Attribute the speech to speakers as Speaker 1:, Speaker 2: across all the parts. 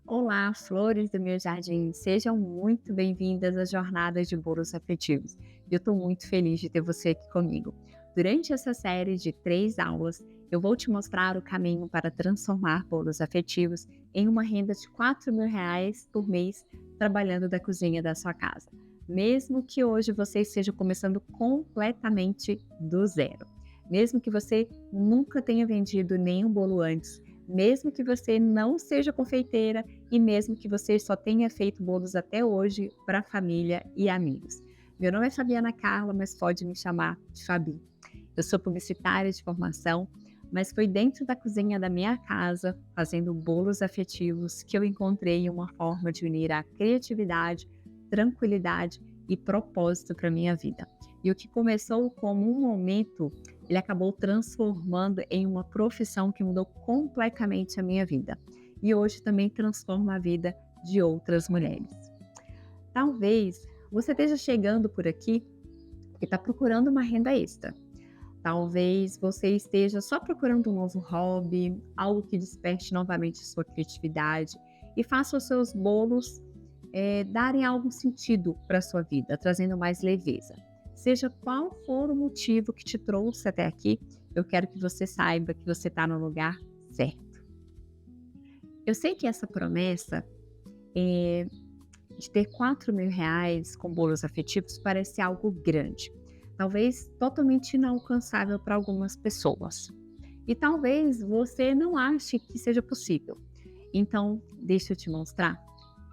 Speaker 1: Olá, flores do meu jardim, sejam muito bem-vindas às jornadas de bolos afetivos. Eu estou muito feliz de ter você aqui comigo. Durante essa série de 3 aulas, eu vou te mostrar o caminho para transformar bolos afetivos em uma renda de R$ 4.000 por mês trabalhando da cozinha da sua casa, mesmo que hoje você esteja começando completamente do zero. Mesmo que você nunca tenha vendido nenhum bolo antes, mesmo que você não seja confeiteira e mesmo que você só tenha feito bolos até hoje para família e amigos. Meu nome é Fabiana Carla, mas pode me chamar de Fabi. Eu sou publicitária de formação, mas foi dentro da cozinha da minha casa, fazendo bolos afetivos, que eu encontrei uma forma de unir a criatividade, tranquilidade e propósito para minha vida. E o que começou como um momento, ele acabou transformando em uma profissão que mudou completamente a minha vida. E hoje também transforma a vida de outras mulheres. Talvez você esteja chegando por aqui e está procurando uma renda extra. Talvez você esteja só procurando um novo hobby, algo que desperte novamente sua criatividade e faça os seus bolos darem algum sentido para a sua vida, trazendo mais leveza. Seja qual for o motivo que te trouxe até aqui, eu quero que você saiba que você está no lugar certo. Eu sei que essa promessa de ter R$ 4.000 com bolos afetivos parece algo grande, talvez totalmente inalcançável para algumas pessoas. E talvez você não ache que seja possível. Então, deixa eu te mostrar.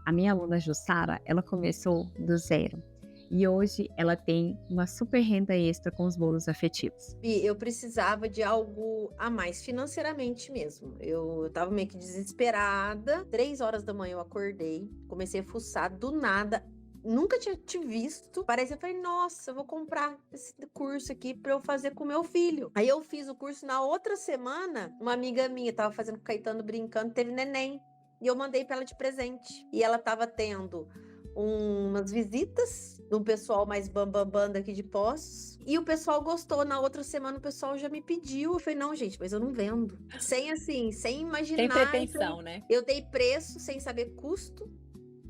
Speaker 1: A minha aluna Jussara, ela começou do zero. E hoje ela tem uma super renda extra com os bolos afetivos.
Speaker 2: Bi, eu precisava de algo a mais, financeiramente mesmo. Eu tava meio que desesperada. 3 horas da manhã eu acordei, comecei a fuçar do nada. Nunca tinha te visto. Parece, eu falei, nossa, eu vou comprar esse curso aqui pra eu fazer com meu filho. Aí eu fiz o curso na outra semana. Uma amiga minha tava fazendo com o Caetano brincando, teve neném. E eu mandei pra ela de presente. E ela tava tendo umas visitas de um pessoal mais bambambam daqui de Poços. E o pessoal gostou. Na outra semana o pessoal já me pediu. Eu falei, não, gente, mas eu não vendo. Sem
Speaker 3: Tem
Speaker 2: imaginar.
Speaker 3: pretensão, né?
Speaker 2: Eu dei preço sem saber custo.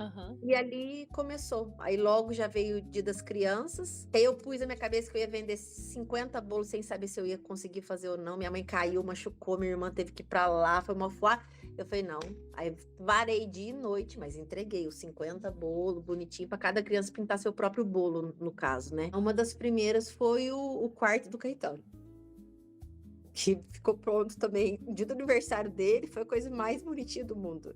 Speaker 3: Aham.
Speaker 2: E ali começou. Aí logo já veio o Dia das Crianças. Aí eu pus na minha cabeça que eu ia vender 50 bolos sem saber se eu ia conseguir fazer ou não. Minha mãe caiu, machucou, minha irmã teve que ir pra lá, foi uma fuá. Eu falei, não. Aí varei dia e noite, mas entreguei os 50 bolos bonitinho para cada criança pintar seu próprio bolo, no caso, né? Uma das primeiras foi o quarto do Caetano. Que ficou pronto também. O dia do aniversário dele foi a coisa mais bonitinha do mundo.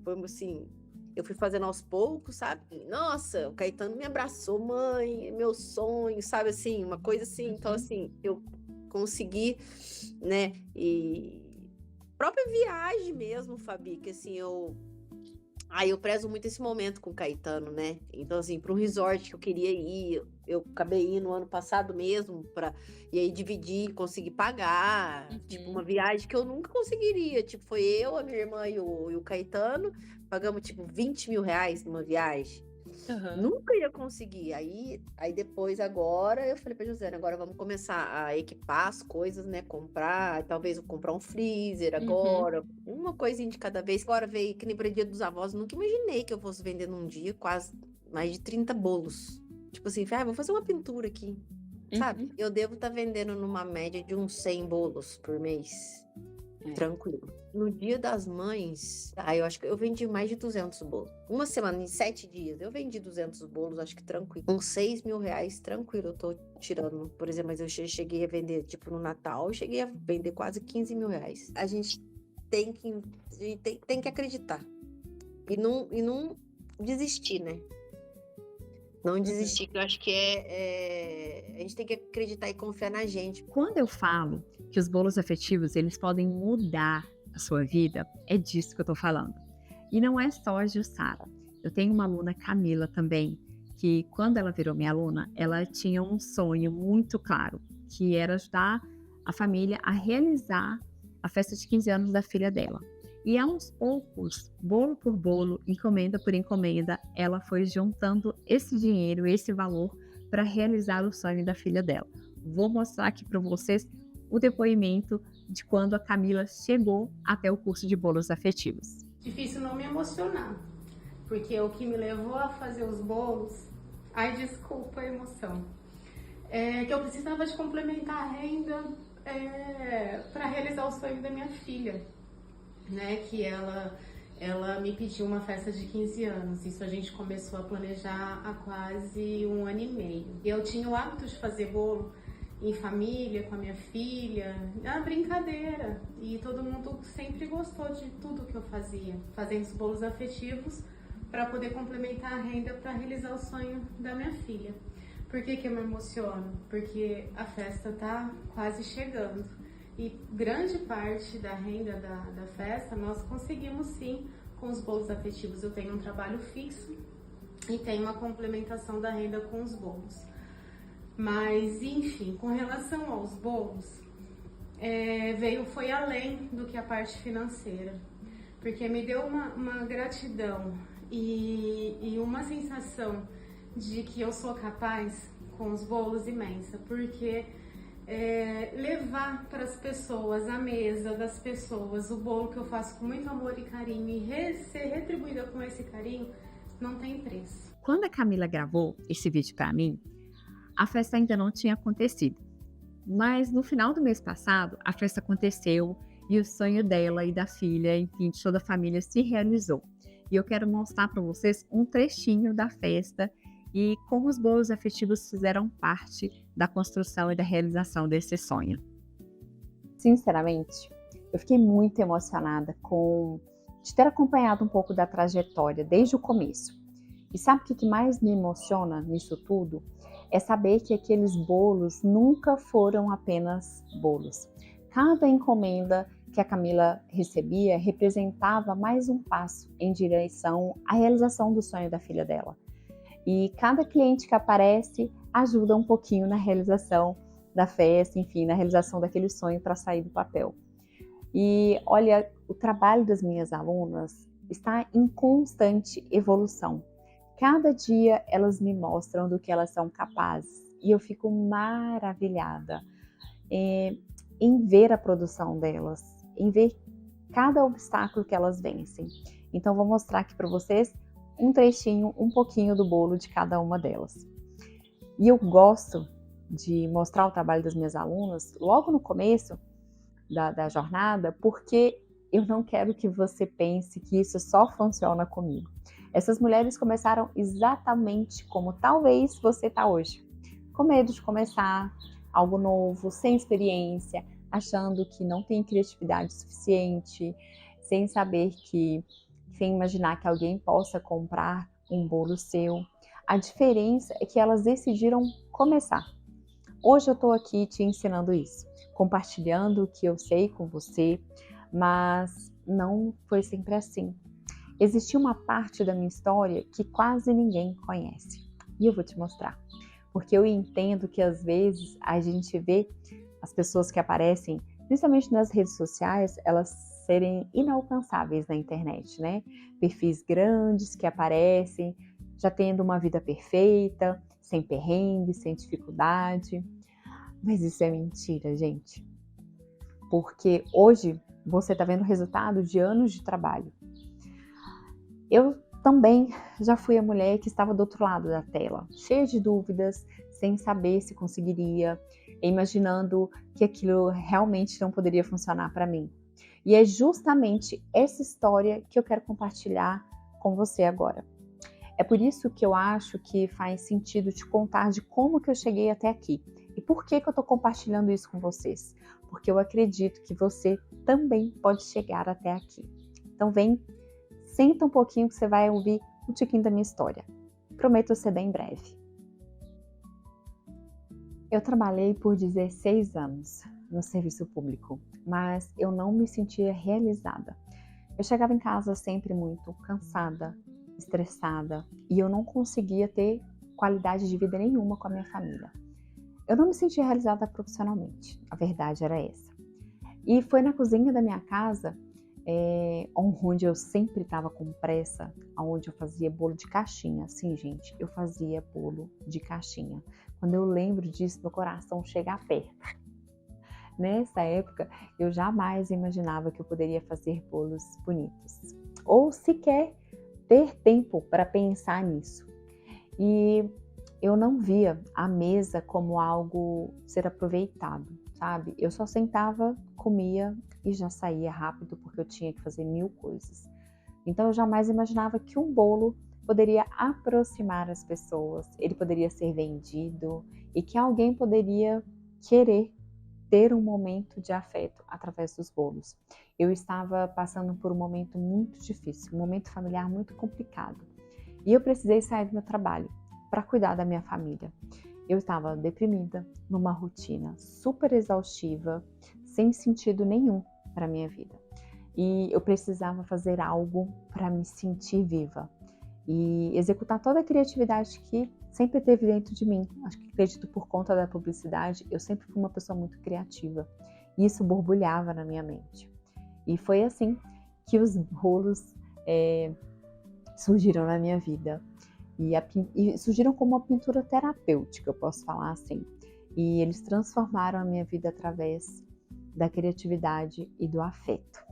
Speaker 2: Vamos assim. Eu fui fazendo aos poucos, sabe? Nossa, o Caetano me abraçou, mãe, é meu sonho, sabe assim, uma coisa assim. Então, assim, eu consegui, né? E própria viagem mesmo, Fabi, que assim, eu prezo muito esse momento com o Caetano, né? Então, assim, para um resort que eu queria ir, eu acabei indo no ano passado mesmo, e aí dividir, conseguir pagar. Tipo, uma viagem que eu nunca conseguiria. Tipo, foi eu, a minha irmã e o Caetano, pagamos, tipo, R$ 20.000 numa viagem.
Speaker 3: Aham.
Speaker 2: Nunca ia conseguir. Aí depois, agora, eu falei pra José, agora vamos começar a equipar as coisas, né? Comprar, talvez eu comprar um freezer
Speaker 3: Uhum.
Speaker 2: agora, uma coisinha de cada vez. Agora veio, que nem para Dia dos Avós, nunca imaginei que eu fosse vender num dia quase mais de 30 bolos. Tipo assim, vou fazer uma pintura aqui, sabe?
Speaker 3: Uhum.
Speaker 2: Eu devo estar vendendo numa média de uns 100 bolos por mês.
Speaker 3: É.
Speaker 2: Tranquilo. No Dia das Mães, eu acho que eu vendi mais de 200 bolos. Uma semana, em 7 dias, eu vendi 200 bolos, acho que tranquilo. Com R$ 6.000, tranquilo, eu tô tirando. Por exemplo, mas eu cheguei a vender, tipo, no Natal, eu cheguei a vender quase R$ 15.000. A gente tem que acreditar. E não desistir, né? Não
Speaker 3: Uhum.
Speaker 2: desistir, que eu acho que a gente tem que acreditar e confiar na gente.
Speaker 1: Quando eu falo que os bolos afetivos eles podem mudar a sua vida, é disso que eu estou falando. E não é só a Jussara. Eu tenho uma aluna, Camila, também, que quando ela virou minha aluna, ela tinha um sonho muito claro, que era ajudar a família a realizar a festa de 15 anos da filha dela. E aos poucos, bolo por bolo, encomenda por encomenda, ela foi juntando esse dinheiro, esse valor, para realizar o sonho da filha dela. Vou mostrar aqui para vocês o depoimento de quando a Camila chegou até o curso de bolos afetivos.
Speaker 4: difícil não me emocionar, porque o que me levou a fazer os bolos, ai, desculpa a emoção, é que eu precisava de complementar a renda para realizar o sonho da minha filha, né? Que ela me pediu uma festa de 15 anos. Isso a gente começou a planejar há quase 1 ano e meio. Eu tinha o hábito de fazer bolo em família, com a minha filha, na brincadeira. E todo mundo sempre gostou de tudo que eu fazia, fazendo os bolos afetivos para poder complementar a renda para realizar o sonho da minha filha. Por que eu me emociono? Porque a festa tá quase chegando. E grande parte da renda da festa nós conseguimos sim com os bolos afetivos. Eu tenho um trabalho fixo e tenho uma complementação da renda com os bolos. Mas, enfim, com relação aos bolos, foi além do que a parte financeira. Porque me deu uma gratidão e uma sensação de que eu sou capaz com os bolos imensa. Porque levar para as pessoas, a mesa das pessoas, o bolo que eu faço com muito amor e carinho e ser retribuída com esse carinho, não tem preço.
Speaker 1: Quando a Camila gravou esse vídeo para mim, a festa ainda não tinha acontecido. Mas no final do mês passado, a festa aconteceu e o sonho dela e da filha, enfim, de toda a família se realizou. E eu quero mostrar para vocês um trechinho da festa e como os bolos afetivos fizeram parte da construção e da realização desse sonho. Sinceramente, eu fiquei muito emocionada de ter acompanhado um pouco da trajetória desde o começo. E sabe o que mais me emociona nisso tudo? É saber que aqueles bolos nunca foram apenas bolos. Cada encomenda que a Camila recebia representava mais um passo em direção à realização do sonho da filha dela. E cada cliente que aparece ajuda um pouquinho na realização da festa, enfim, na realização daquele sonho para sair do papel. E olha, o trabalho das minhas alunas está em constante evolução. Cada dia elas me mostram do que elas são capazes e eu fico maravilhada em ver a produção delas, em ver cada obstáculo que elas vencem. Então vou mostrar aqui para vocês um trechinho, um pouquinho do bolo de cada uma delas. E eu gosto de mostrar o trabalho das minhas alunas logo no começo da jornada, porque eu não quero que você pense que isso só funciona comigo. Essas mulheres começaram exatamente como talvez você está hoje, com medo de começar algo novo, sem experiência, achando que não tem criatividade suficiente, sem imaginar que alguém possa comprar um bolo seu. A diferença é que elas decidiram começar. Hoje eu estou aqui te ensinando isso, compartilhando o que eu sei com você, mas não foi sempre assim. Existiu uma parte da minha história que quase ninguém conhece. E eu vou te mostrar. Porque eu entendo que às vezes a gente vê as pessoas que aparecem, principalmente nas redes sociais, elas serem inalcançáveis na internet, né? Perfis grandes que aparecem, já tendo uma vida perfeita, sem perrengue, sem dificuldade. Mas isso é mentira, gente. Porque hoje você está vendo o resultado de anos de trabalho. Eu também já fui a mulher que estava do outro lado da tela, cheia de dúvidas, sem saber se conseguiria, imaginando que aquilo realmente não poderia funcionar para mim. E é justamente essa história que eu quero compartilhar com você agora. É por isso que eu acho que faz sentido te contar de como que eu cheguei até aqui. E por que eu estou compartilhando isso com vocês? Porque eu acredito que você também pode chegar até aqui. Então vem, senta um pouquinho que você vai ouvir um tiquinho da minha história. Prometo ser bem breve. Eu trabalhei por 16 anos no serviço público, mas eu não me sentia realizada. Eu chegava em casa sempre muito cansada, estressada, e eu não conseguia ter qualidade de vida nenhuma com a minha família. Eu não me sentia realizada profissionalmente, a verdade era essa. E foi na cozinha da minha casa, onde eu sempre estava com pressa, onde eu fazia bolo de caixinha. Sim, gente, eu fazia bolo de caixinha. Quando eu lembro disso, meu coração chega a perto. Nessa época, eu jamais imaginava que eu poderia fazer bolos bonitos. ou sequer ter tempo para pensar nisso. E eu não via a mesa como algo ser aproveitado, sabe? Eu só sentava, comia e já saía rápido porque eu tinha que fazer 1000 coisas. Então eu jamais imaginava que um bolo poderia aproximar as pessoas, ele poderia ser vendido e que alguém poderia querer ter um momento de afeto através dos bolos. Eu estava passando por um momento muito difícil, um momento familiar muito complicado. E eu precisei sair do meu trabalho para cuidar da minha família. Eu estava deprimida, numa rotina super exaustiva, sem sentido nenhum para a minha vida. E eu precisava fazer algo para me sentir viva e executar toda a criatividade que sempre teve dentro de mim. Acho que acredito por conta da publicidade, eu sempre fui uma pessoa muito criativa e isso borbulhava na minha mente. E foi assim que os bolos surgiram na minha vida e surgiram como uma pintura terapêutica, eu posso falar assim. E eles transformaram a minha vida através da criatividade e do afeto.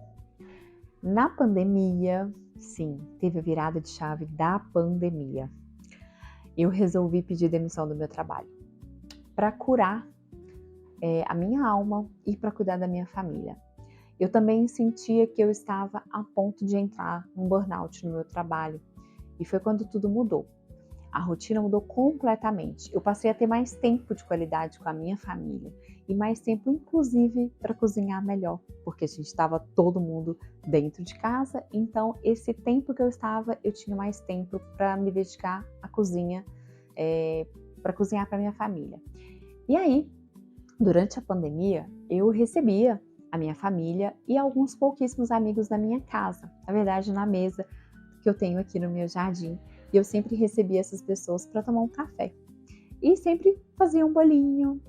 Speaker 1: Na pandemia, sim, teve a virada de chave da pandemia. Eu resolvi pedir demissão do meu trabalho para curar a minha alma e para cuidar da minha família. Eu também sentia que eu estava a ponto de entrar num burnout no meu trabalho e foi quando tudo mudou. A rotina mudou completamente. Eu passei a ter mais tempo de qualidade com a minha família e mais tempo, inclusive, para cozinhar melhor, porque a gente estava todo mundo dentro de casa. Então, esse tempo que eu tinha mais tempo para me dedicar à cozinha, para cozinhar para minha família. E aí, durante a pandemia, eu recebia a minha família e alguns pouquíssimos amigos da minha casa. Na verdade, na mesa que eu tenho aqui no meu jardim. E eu sempre recebia essas pessoas para tomar um café. E sempre fazia um bolinho,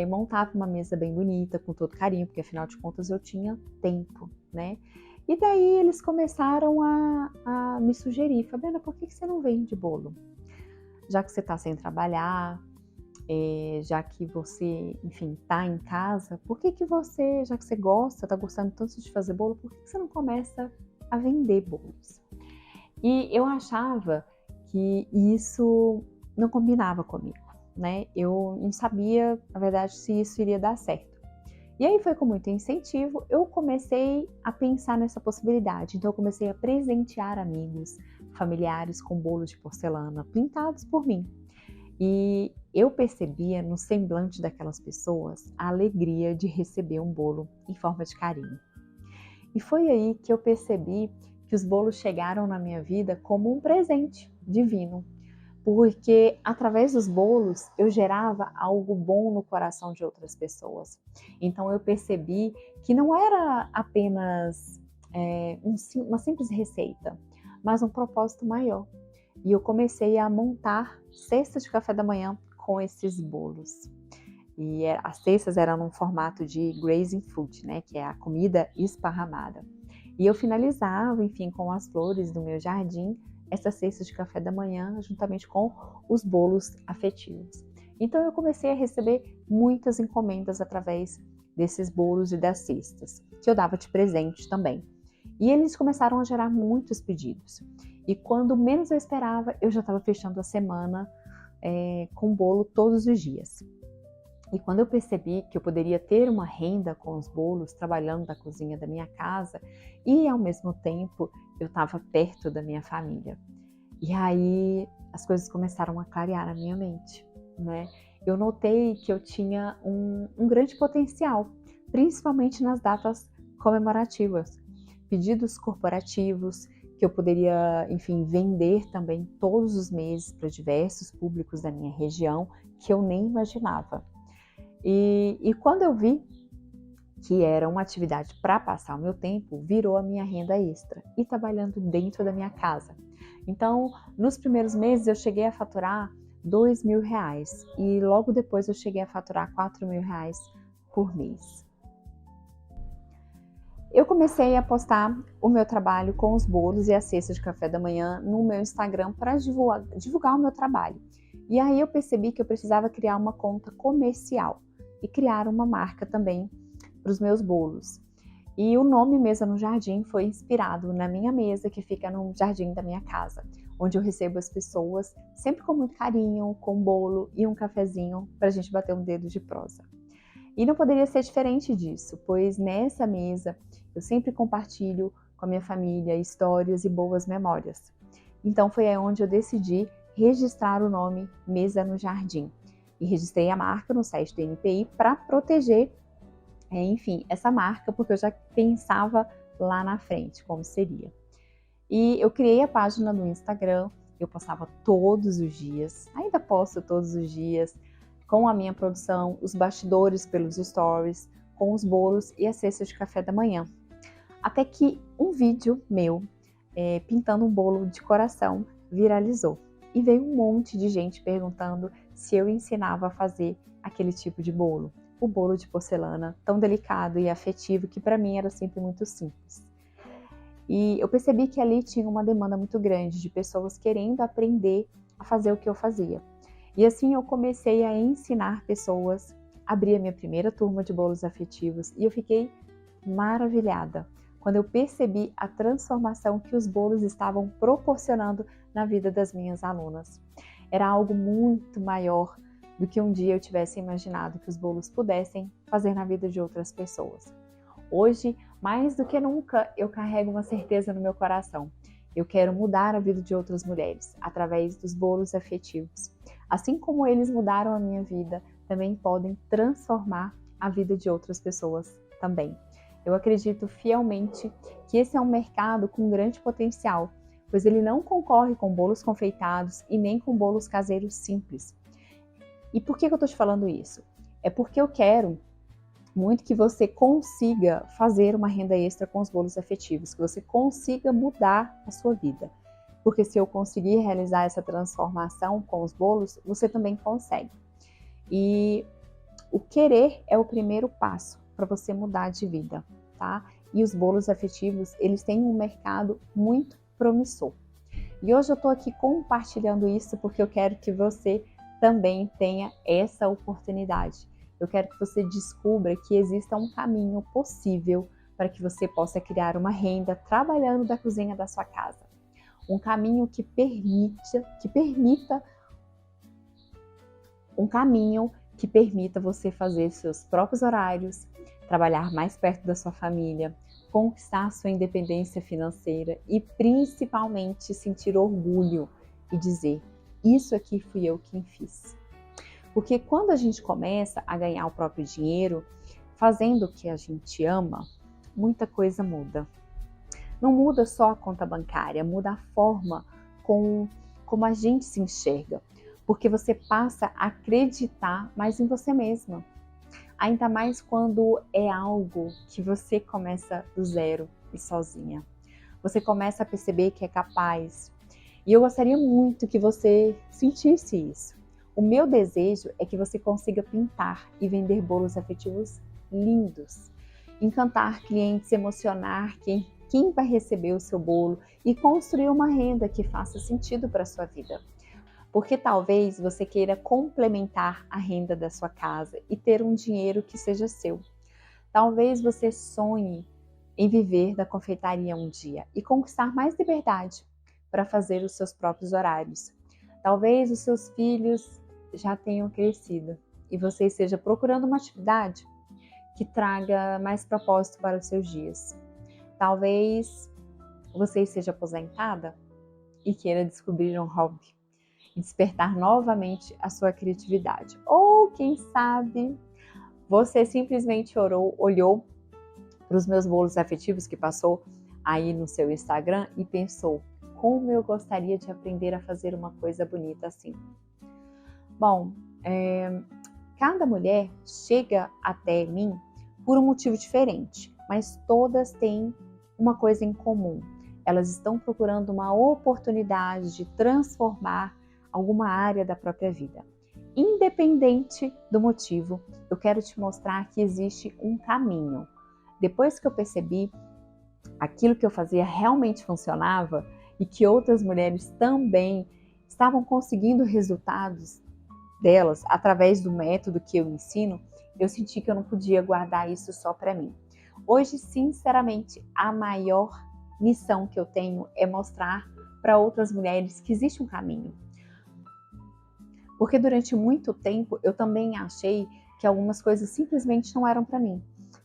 Speaker 1: montava uma mesa bem bonita, com todo carinho, porque afinal de contas eu tinha tempo, né? E daí eles começaram a me sugerir, Fabiana, por que você não vende bolo? Já que você está sem trabalhar, já que você, enfim, está em casa, por que você, já que você gosta, está gostando tanto de fazer bolo, por que você não começa a vender bolos? E eu achava que isso não combinava comigo, né? Eu não sabia, na verdade, se isso iria dar certo. E aí foi com muito incentivo, eu comecei a pensar nessa possibilidade. Então eu comecei a presentear amigos, familiares com bolos de porcelana pintados por mim. E eu percebia no semblante daquelas pessoas a alegria de receber um bolo em forma de carinho. E foi aí que eu percebi que os bolos chegaram na minha vida como um presente divino, porque através dos bolos eu gerava algo bom no coração de outras pessoas. Então eu percebi que não era apenas uma simples receita, mas um propósito maior. E eu comecei a montar cestas de café da manhã com esses bolos. E as cestas eram num formato de grazing food, né, que é a comida esparramada. E eu finalizava, enfim, com as flores do meu jardim, essas cestas de café da manhã, juntamente com os bolos afetivos. Então eu comecei a receber muitas encomendas através desses bolos e das cestas, que eu dava de presente também. E eles começaram a gerar muitos pedidos. E quando menos eu esperava, eu já estava fechando a semana com bolo todos os dias. E quando eu percebi que eu poderia ter uma renda com os bolos, trabalhando na cozinha da minha casa, e ao mesmo tempo eu estava perto da minha família. E aí as coisas começaram a clarear na minha mente, né? Eu notei que eu tinha um grande potencial, principalmente nas datas comemorativas, pedidos corporativos, que eu poderia, enfim, vender também todos os meses para diversos públicos da minha região, que eu nem imaginava. E quando eu vi que era uma atividade para passar o meu tempo, virou a minha renda extra e trabalhando dentro da minha casa. Então, nos primeiros meses eu cheguei a faturar R$2.000 e logo depois eu cheguei a faturar R$4.000 por mês. Eu comecei a postar o meu trabalho com os bolos e as cestas de café da manhã no meu Instagram para divulgar o meu trabalho. E aí eu percebi que eu precisava criar uma conta comercial e criar uma marca também para os meus bolos. E o nome Mesa no Jardim foi inspirado na minha mesa, que fica no jardim da minha casa, onde eu recebo as pessoas sempre com muito carinho, com um bolo e um cafezinho para a gente bater um dedo de prosa. E não poderia ser diferente disso, pois nessa mesa eu sempre compartilho com a minha família histórias e boas memórias. Então foi aí onde eu decidi registrar o nome Mesa no Jardim. E registrei a marca no site do NPI para proteger, enfim, essa marca, porque eu já pensava lá na frente como seria. E eu criei a página no Instagram, eu postava todos os dias, ainda posto todos os dias, com a minha produção, os bastidores pelos stories, com os bolos e a cesta de café da manhã. Até que um vídeo meu, pintando um bolo de coração, viralizou. E veio um monte de gente perguntando se eu ensinava a fazer aquele tipo de bolo. O bolo de porcelana, tão delicado e afetivo, que para mim era sempre muito simples. E eu percebi que ali tinha uma demanda muito grande de pessoas querendo aprender a fazer o que eu fazia. E assim eu comecei a ensinar pessoas, abri a minha primeira turma de bolos afetivos e eu fiquei maravilhada quando eu percebi a transformação que os bolos estavam proporcionando na vida das minhas alunas. Era algo muito maior do que um dia eu tivesse imaginado que os bolos pudessem fazer na vida de outras pessoas. Hoje, mais do que nunca, eu carrego uma certeza no meu coração. Eu quero mudar a vida de outras mulheres através dos bolos afetivos. Assim como eles mudaram a minha vida, também podem transformar a vida de outras pessoas também. Eu acredito fielmente que esse é um mercado com grande potencial, pois ele não concorre com bolos confeitados e nem com bolos caseiros simples. E por que eu estou te falando isso? É porque eu quero muito que você consiga fazer uma renda extra com os bolos afetivos, que você consiga mudar a sua vida. Porque se eu conseguir realizar essa transformação com os bolos, você também consegue. E o querer é o primeiro passo para você mudar de vida, tá? E os bolos afetivos, eles têm um mercado muito promissor. E hoje eu estou aqui compartilhando isso porque eu quero que você também tenha essa oportunidade. Eu quero que você descubra que exista um caminho possível para que você possa criar uma renda trabalhando da cozinha da sua casa. Um caminho que permita você fazer seus próprios horários, trabalhar mais perto da sua família, conquistar sua independência financeira e principalmente sentir orgulho e dizer: isso aqui fui eu quem fiz. Porque quando a gente começa a ganhar o próprio dinheiro, fazendo o que a gente ama, muita coisa muda. Não muda só a conta bancária, muda a forma como a gente se enxerga. Porque você passa a acreditar mais em você mesma. Ainda mais quando é algo que você começa do zero e sozinha. Você começa a perceber que é capaz. E eu gostaria muito que você sentisse isso. O meu desejo é que você consiga pintar e vender bolos afetivos lindos. Encantar clientes, emocionar quem vai receber o seu bolo e construir uma renda que faça sentido para a sua vida. Porque talvez você queira complementar a renda da sua casa e ter um dinheiro que seja seu. Talvez você sonhe em viver da confeitaria um dia e conquistar mais liberdade para fazer os seus próprios horários. Talvez os seus filhos já tenham crescido e você esteja procurando uma atividade que traga mais propósito para os seus dias. Talvez você esteja aposentada e queira descobrir um hobby e despertar novamente a sua criatividade. Ou, quem sabe, você simplesmente olhou para os meus bolos afetivos que passou aí no seu Instagram e pensou: como eu gostaria de aprender a fazer uma coisa bonita assim. Bom, cada mulher chega até mim por um motivo diferente, mas todas têm uma coisa em comum. Elas estão procurando uma oportunidade de transformar alguma área da própria vida. Independente do motivo, eu quero te mostrar que existe um caminho. Depois que eu percebi aquilo que eu fazia realmente funcionava e que outras mulheres também estavam conseguindo resultados delas através do método que eu ensino, eu senti que eu não podia guardar isso só para mim. Hoje, sinceramente, a maior missão que eu tenho é mostrar para outras mulheres que existe um caminho. Porque durante muito tempo eu também achei que algumas coisas simplesmente não eram para mim.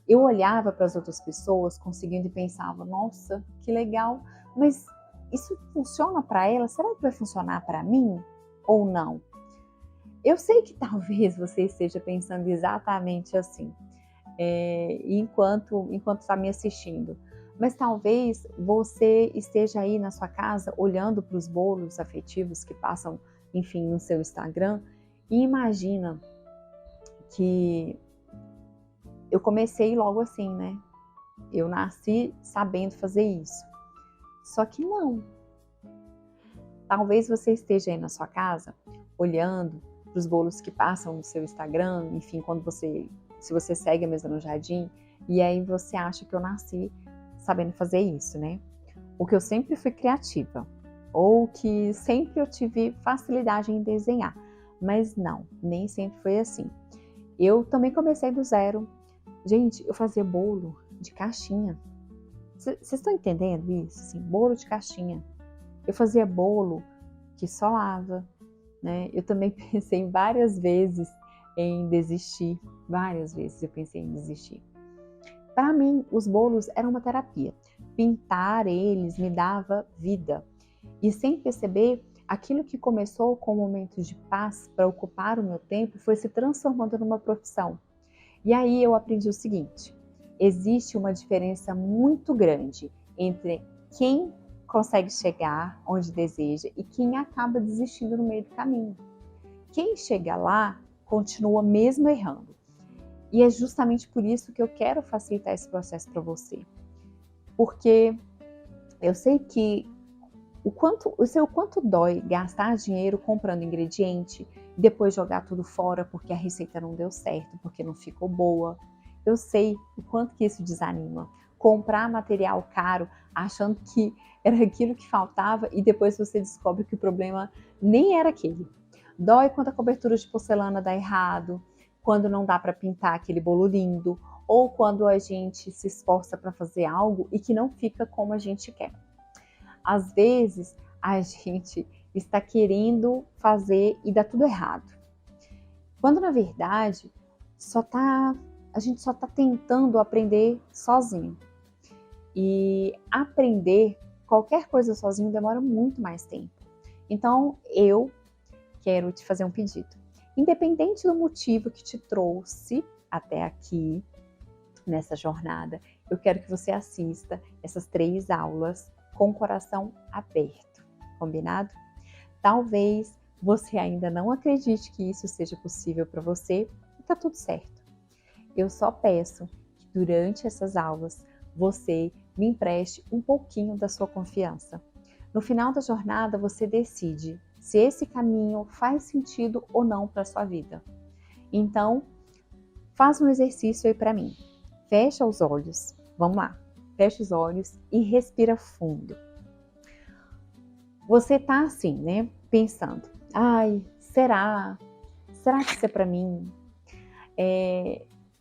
Speaker 1: Eu olhava para as outras pessoas conseguindo e pensava, nossa, que legal, mas isso funciona para ela? Será que vai funcionar para mim ou não? Eu sei que talvez você esteja pensando exatamente assim, enquanto está me assistindo. Mas talvez você esteja aí na sua casa olhando para os bolos afetivos que passam, enfim, no seu Instagram e imagina que eu comecei logo assim, né? Eu nasci sabendo fazer isso. Só que não. Talvez você esteja aí na sua casa olhando para os bolos que passam no seu Instagram, enfim, se você segue a Mesa no Jardim, e aí você acha que eu nasci sabendo fazer isso, né? Ou que eu sempre fui criativa, ou que sempre eu tive facilidade em desenhar. Mas não, nem sempre foi assim. Eu também comecei do zero. Gente, eu fazia bolo de caixinha. Vocês estão entendendo isso? Assim, bolo de caixinha. Eu fazia bolo que solava, né? Eu também pensei várias vezes em desistir. Várias vezes eu pensei em desistir. Para mim, os bolos eram uma terapia. Pintar eles me dava vida. E sem perceber, aquilo que começou com momentos de paz para ocupar o meu tempo foi se transformando numa profissão. E aí eu aprendi o seguinte: existe uma diferença muito grande entre quem consegue chegar onde deseja e quem acaba desistindo no meio do caminho. Quem chega lá continua mesmo errando. E é justamente por isso que eu quero facilitar esse processo para você. Porque eu sei que eu sei o quanto dói gastar dinheiro comprando ingrediente e depois jogar tudo fora porque a receita não deu certo, porque não ficou boa. Eu sei o quanto que isso desanima. Comprar material caro achando que era aquilo que faltava e depois você descobre que o problema nem era aquele. Dói quando a cobertura de porcelana dá errado, quando não dá para pintar aquele bolo lindo, ou quando a gente se esforça para fazer algo e que não fica como a gente quer. Às vezes, a gente está querendo fazer e dá tudo errado. Quando, na verdade, a gente só está tentando aprender sozinho. E aprender qualquer coisa sozinho demora muito mais tempo. Então, eu quero te fazer um pedido. Independente do motivo que te trouxe até aqui, nessa jornada, eu quero que você assista essas 3 aulas com o coração aberto, combinado? Talvez você ainda não acredite que isso seja possível para você e tá tudo certo. Eu só peço que durante essas aulas você me empreste um pouquinho da sua confiança. No final da jornada você decide se esse caminho faz sentido ou não para a sua vida. Então, faz um exercício aí para mim. Fecha os olhos, vamos lá. Fecha os olhos e respira fundo. Você tá assim, né? Pensando, ai, será? Será que isso é para mim?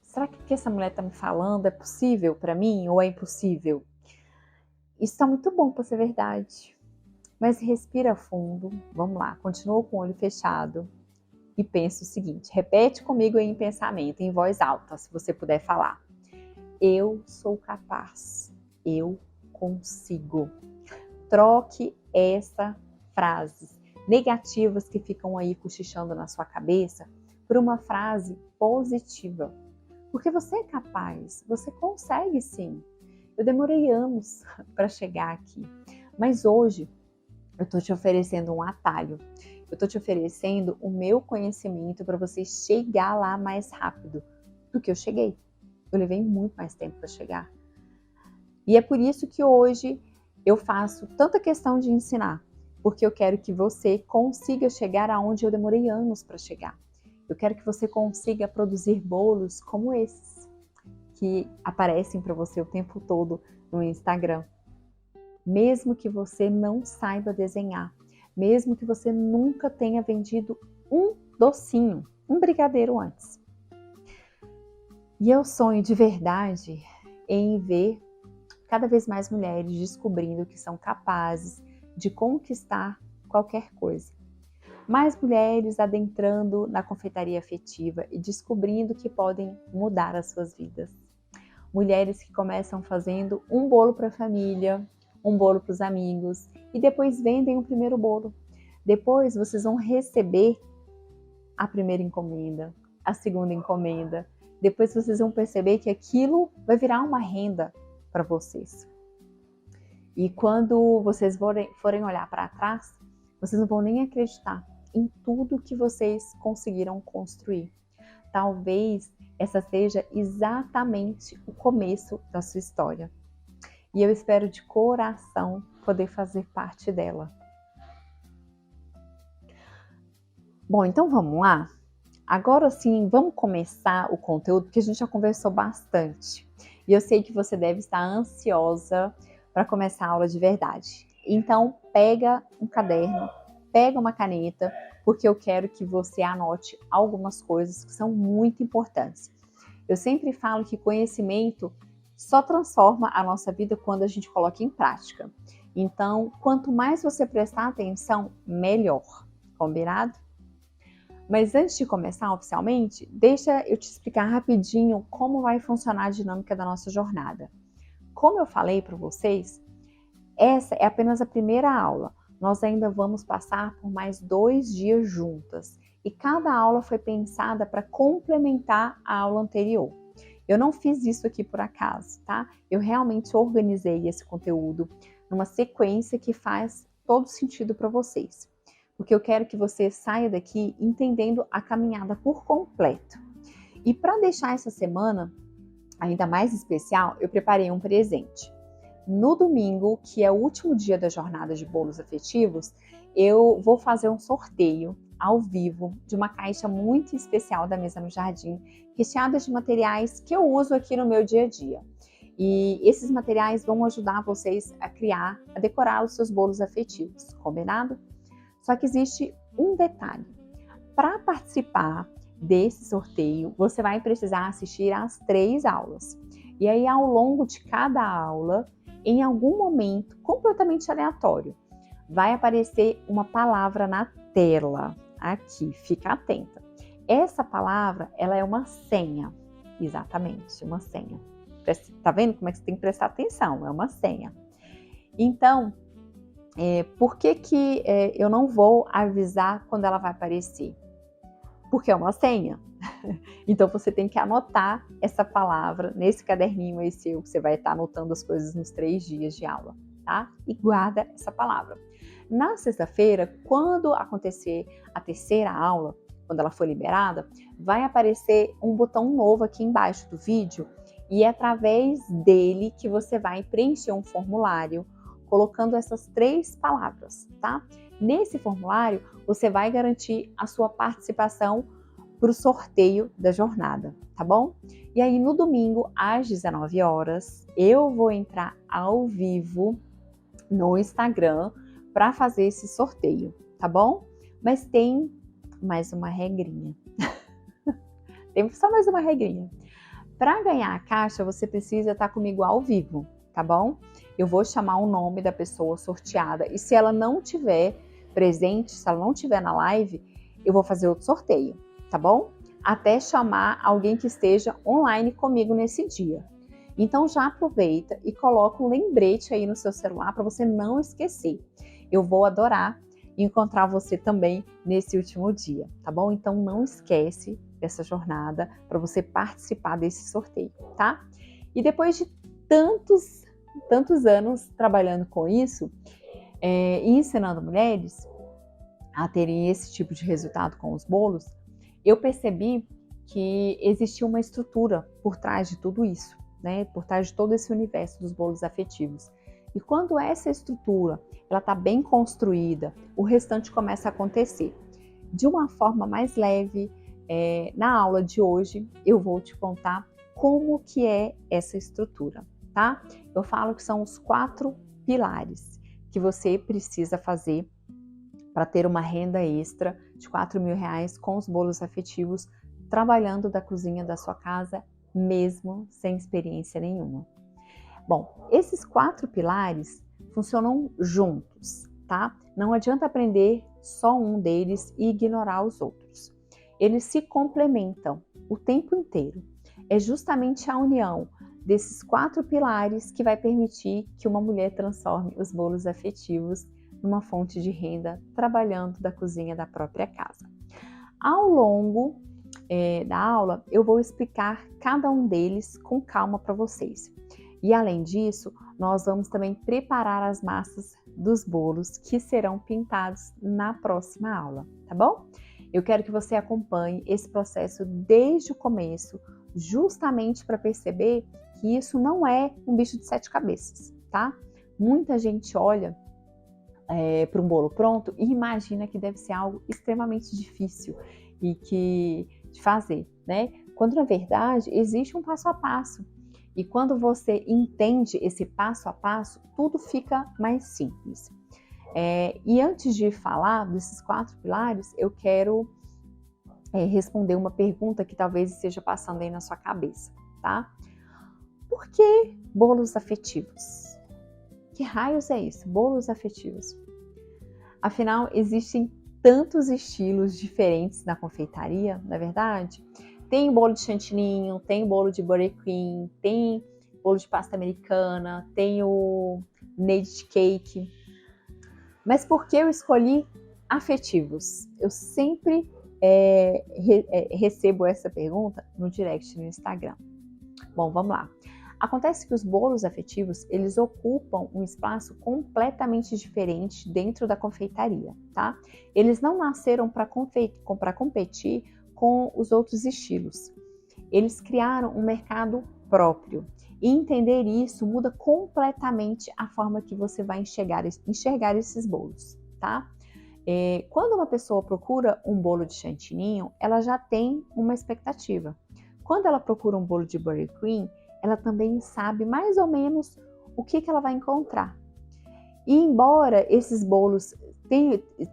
Speaker 1: Será que o que essa mulher tá me falando é possível para mim ou é impossível? Isso tá muito bom para ser verdade. Mas respira fundo, vamos lá, continua com o olho fechado e pensa o seguinte, repete comigo aí em pensamento, em voz alta, se você puder falar. Eu sou capaz, eu consigo. Troque essas frases negativas que ficam aí cochichando na sua cabeça por uma frase positiva. Porque você é capaz, você consegue sim. Eu demorei anos para chegar aqui, mas hoje eu estou te oferecendo um atalho. Eu estou te oferecendo o meu conhecimento para você chegar lá mais rápido do que eu cheguei. Eu levei muito mais tempo para chegar. E é por isso que hoje eu faço tanta questão de ensinar, porque eu quero que você consiga chegar aonde eu demorei anos para chegar. Eu quero que você consiga produzir bolos como esses, que aparecem para você o tempo todo no Instagram. Mesmo que você não saiba desenhar, mesmo que você nunca tenha vendido um docinho, um brigadeiro antes. E eu sonho de verdade em ver cada vez mais mulheres descobrindo que são capazes de conquistar qualquer coisa. Mais mulheres adentrando na confeitaria afetiva e descobrindo que podem mudar as suas vidas. Mulheres que começam fazendo um bolo para a família, um bolo para os amigos e depois vendem o primeiro bolo. Depois vocês vão receber a primeira encomenda, a segunda encomenda. Depois vocês vão perceber que aquilo vai virar uma renda para vocês. E quando vocês forem olhar para trás, vocês não vão nem acreditar em tudo que vocês conseguiram construir. Talvez essa seja exatamente o começo da sua história. E eu espero de coração poder fazer parte dela. Bom, então vamos lá? Agora sim, vamos começar o conteúdo, porque a gente já conversou bastante. E eu sei que você deve estar ansiosa para começar a aula de verdade. Então, pega um caderno, pega uma caneta, porque eu quero que você anote algumas coisas que são muito importantes. Eu sempre falo que conhecimento só transforma a nossa vida quando a gente coloca em prática. Então, quanto mais você prestar atenção, melhor. Combinado? Mas antes de começar oficialmente, deixa eu te explicar rapidinho como vai funcionar a dinâmica da nossa jornada. Como eu falei para vocês, essa é apenas a primeira aula. Nós ainda vamos passar por mais 2 dias juntas. E cada aula foi pensada para complementar a aula anterior. Eu não fiz isso aqui por acaso, tá? Eu realmente organizei esse conteúdo numa sequência que faz todo sentido para vocês. Porque eu quero que você saia daqui entendendo a caminhada por completo. E para deixar essa semana ainda mais especial, eu preparei um presente. No domingo, que é o último dia da jornada de bolos afetivos, eu vou fazer um sorteio ao vivo de uma caixa muito especial da Mesa no Jardim, recheada de materiais que eu uso aqui no meu dia a dia. E esses materiais vão ajudar vocês a criar, a decorar os seus bolos afetivos, combinado? Só que existe um detalhe. Para participar desse sorteio, você vai precisar assistir às 3 aulas. E aí, ao longo de cada aula, em algum momento completamente aleatório, vai aparecer uma palavra na tela. Aqui, fica atenta. Essa palavra, ela é uma senha. Exatamente, uma senha. Tá vendo como é que você tem que prestar atenção? É uma senha. Então, por que eu não vou avisar quando ela vai aparecer? Porque é uma senha. Então você tem que anotar essa palavra nesse caderninho aí seu, que você vai estar anotando as coisas nos 3 dias de aula, tá? E guarda essa palavra. Na sexta-feira, quando acontecer a terceira aula, quando ela for liberada, vai aparecer um botão novo aqui embaixo do vídeo e é através dele que você vai preencher um formulário colocando essas 3 palavras, tá? Nesse formulário, você vai garantir a sua participação para o sorteio da jornada, tá bom? E aí, no domingo, às 19 horas, eu vou entrar ao vivo no Instagram para fazer esse sorteio, tá bom? Mas tem mais uma regrinha. Tem só mais uma regrinha. Para ganhar a caixa, você precisa estar comigo ao vivo, tá bom? Eu vou chamar o nome da pessoa sorteada e se ela não tiver presente, se ela não tiver na live, eu vou fazer outro sorteio, tá bom? Até chamar alguém que esteja online comigo nesse dia. Então já aproveita e coloca um lembrete aí no seu celular para você não esquecer. Eu vou adorar encontrar você também nesse último dia, tá bom? Então não esquece dessa jornada para você participar desse sorteio, tá? E depois de tantos anos trabalhando com isso e ensinando mulheres a terem esse tipo de resultado com os bolos, eu percebi que existia uma estrutura por trás de tudo isso, né? Por trás de todo esse universo dos bolos afetivos. E quando essa estrutura ela está bem construída, o restante começa a acontecer. De uma forma mais leve, na aula de hoje eu vou te contar como que é essa estrutura, tá? Eu falo que são os 4 pilares que você precisa fazer para ter uma renda extra de R$4.000 com os bolos afetivos, trabalhando da cozinha da sua casa, mesmo sem experiência nenhuma, Bom, esses 4 pilares funcionam juntos, tá? Não adianta aprender só um deles e ignorar os outros. Eles se complementam o tempo inteiro. É justamente a união desses 4 pilares que vai permitir que uma mulher transforme os bolos afetivos numa fonte de renda trabalhando da cozinha da própria casa. Ao longo da aula, eu vou explicar cada um deles com calma para vocês. E além disso, nós vamos também preparar as massas dos bolos que serão pintados na próxima aula, tá bom? Eu quero que você acompanhe esse processo desde o começo, justamente para perceber que isso não é um bicho de 7 cabeças, tá? Muita gente olha para um bolo pronto e imagina que deve ser algo extremamente difícil e de fazer, né? Quando na verdade existe um passo a passo. E quando você entende esse passo a passo, tudo fica mais simples. E antes de falar desses 4 pilares, eu quero responder uma pergunta que talvez esteja passando aí na sua cabeça, tá? Por que bolos afetivos? Que raios é isso? Bolos afetivos. Afinal, existem tantos estilos diferentes na confeitaria, não é verdade? Tem bolo de chantininho, tem bolo de buttercream, tem bolo de pasta americana, tem o native cake. Mas por que eu escolhi afetivos? Eu sempre recebo essa pergunta no direct no Instagram. Bom, vamos lá. Acontece que os bolos afetivos, eles ocupam um espaço completamente diferente dentro da confeitaria, tá? Eles não nasceram para competir com os outros estilos. Eles criaram um mercado próprio. E entender isso muda completamente a forma que você vai enxergar esses bolos, tá? Quando uma pessoa procura um bolo de chantininho, ela já tem uma expectativa. Quando ela procura um bolo de buttercream, ela também sabe mais ou menos o que ela vai encontrar. E embora esses bolos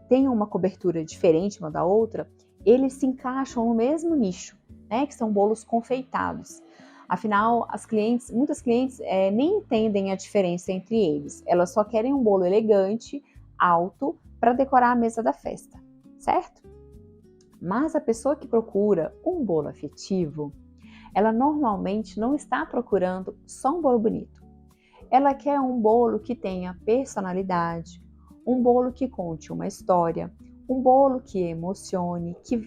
Speaker 1: tenham uma cobertura diferente uma da outra, eles se encaixam no mesmo nicho, né, que são bolos confeitados. Afinal, muitas clientes nem entendem a diferença entre eles. Elas só querem um bolo elegante, alto, para decorar a mesa da festa, certo? Mas a pessoa que procura um bolo afetivo, ela normalmente não está procurando só um bolo bonito. Ela quer um bolo que tenha personalidade, um bolo que conte uma história, um bolo que emocione, que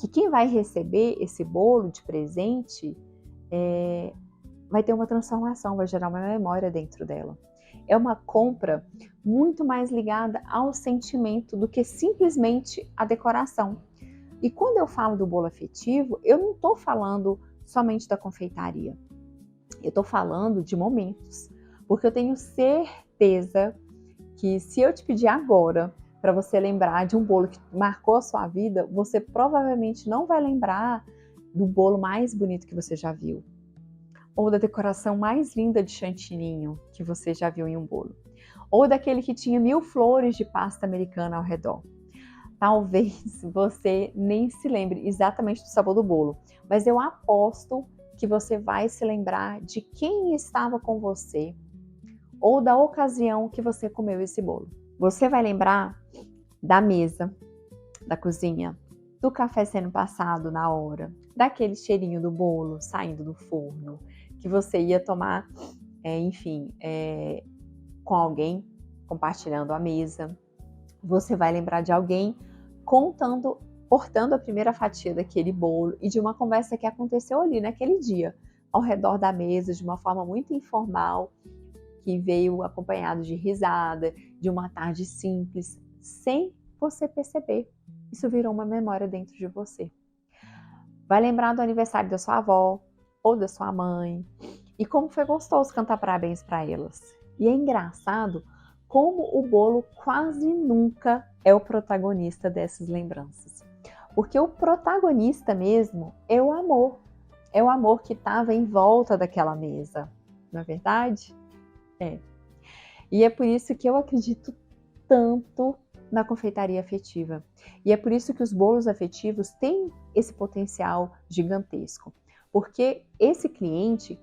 Speaker 1: quem vai receber esse bolo de presente vai ter uma transformação, vai gerar uma memória dentro dela. É uma compra muito mais ligada ao sentimento do que simplesmente a decoração. E quando eu falo do bolo afetivo, eu não estou falando somente da confeitaria. Eu estou falando de momentos. Porque eu tenho certeza que se eu te pedir agora para você lembrar de um bolo que marcou a sua vida, você provavelmente não vai lembrar do bolo mais bonito que você já viu. Ou da decoração mais linda de chantininho que você já viu em um bolo. Ou daquele que tinha 1000 flores de pasta americana ao redor. Talvez você nem se lembre exatamente do sabor do bolo, mas eu aposto que você vai se lembrar de quem estava com você ou da ocasião que você comeu esse bolo. Você vai lembrar da mesa, da cozinha, do café sendo passado na hora, daquele cheirinho do bolo saindo do forno, que você ia tomar, com alguém, compartilhando a mesa. Você vai lembrar de alguém cortando a primeira fatia daquele bolo e de uma conversa que aconteceu ali naquele dia, ao redor da mesa, de uma forma muito informal, que veio acompanhado de risada, de uma tarde simples, sem você perceber. Isso virou uma memória dentro de você. Vai lembrar do aniversário da sua avó ou da sua mãe e como foi gostoso cantar parabéns para elas. E é engraçado como o bolo quase nunca é o protagonista dessas lembranças. Porque o protagonista mesmo é o amor. É o amor que estava em volta daquela mesa. Não é verdade? É. E é por isso que eu acredito tanto na confeitaria afetiva. E é por isso que os bolos afetivos têm esse potencial gigantesco. Porque esse cliente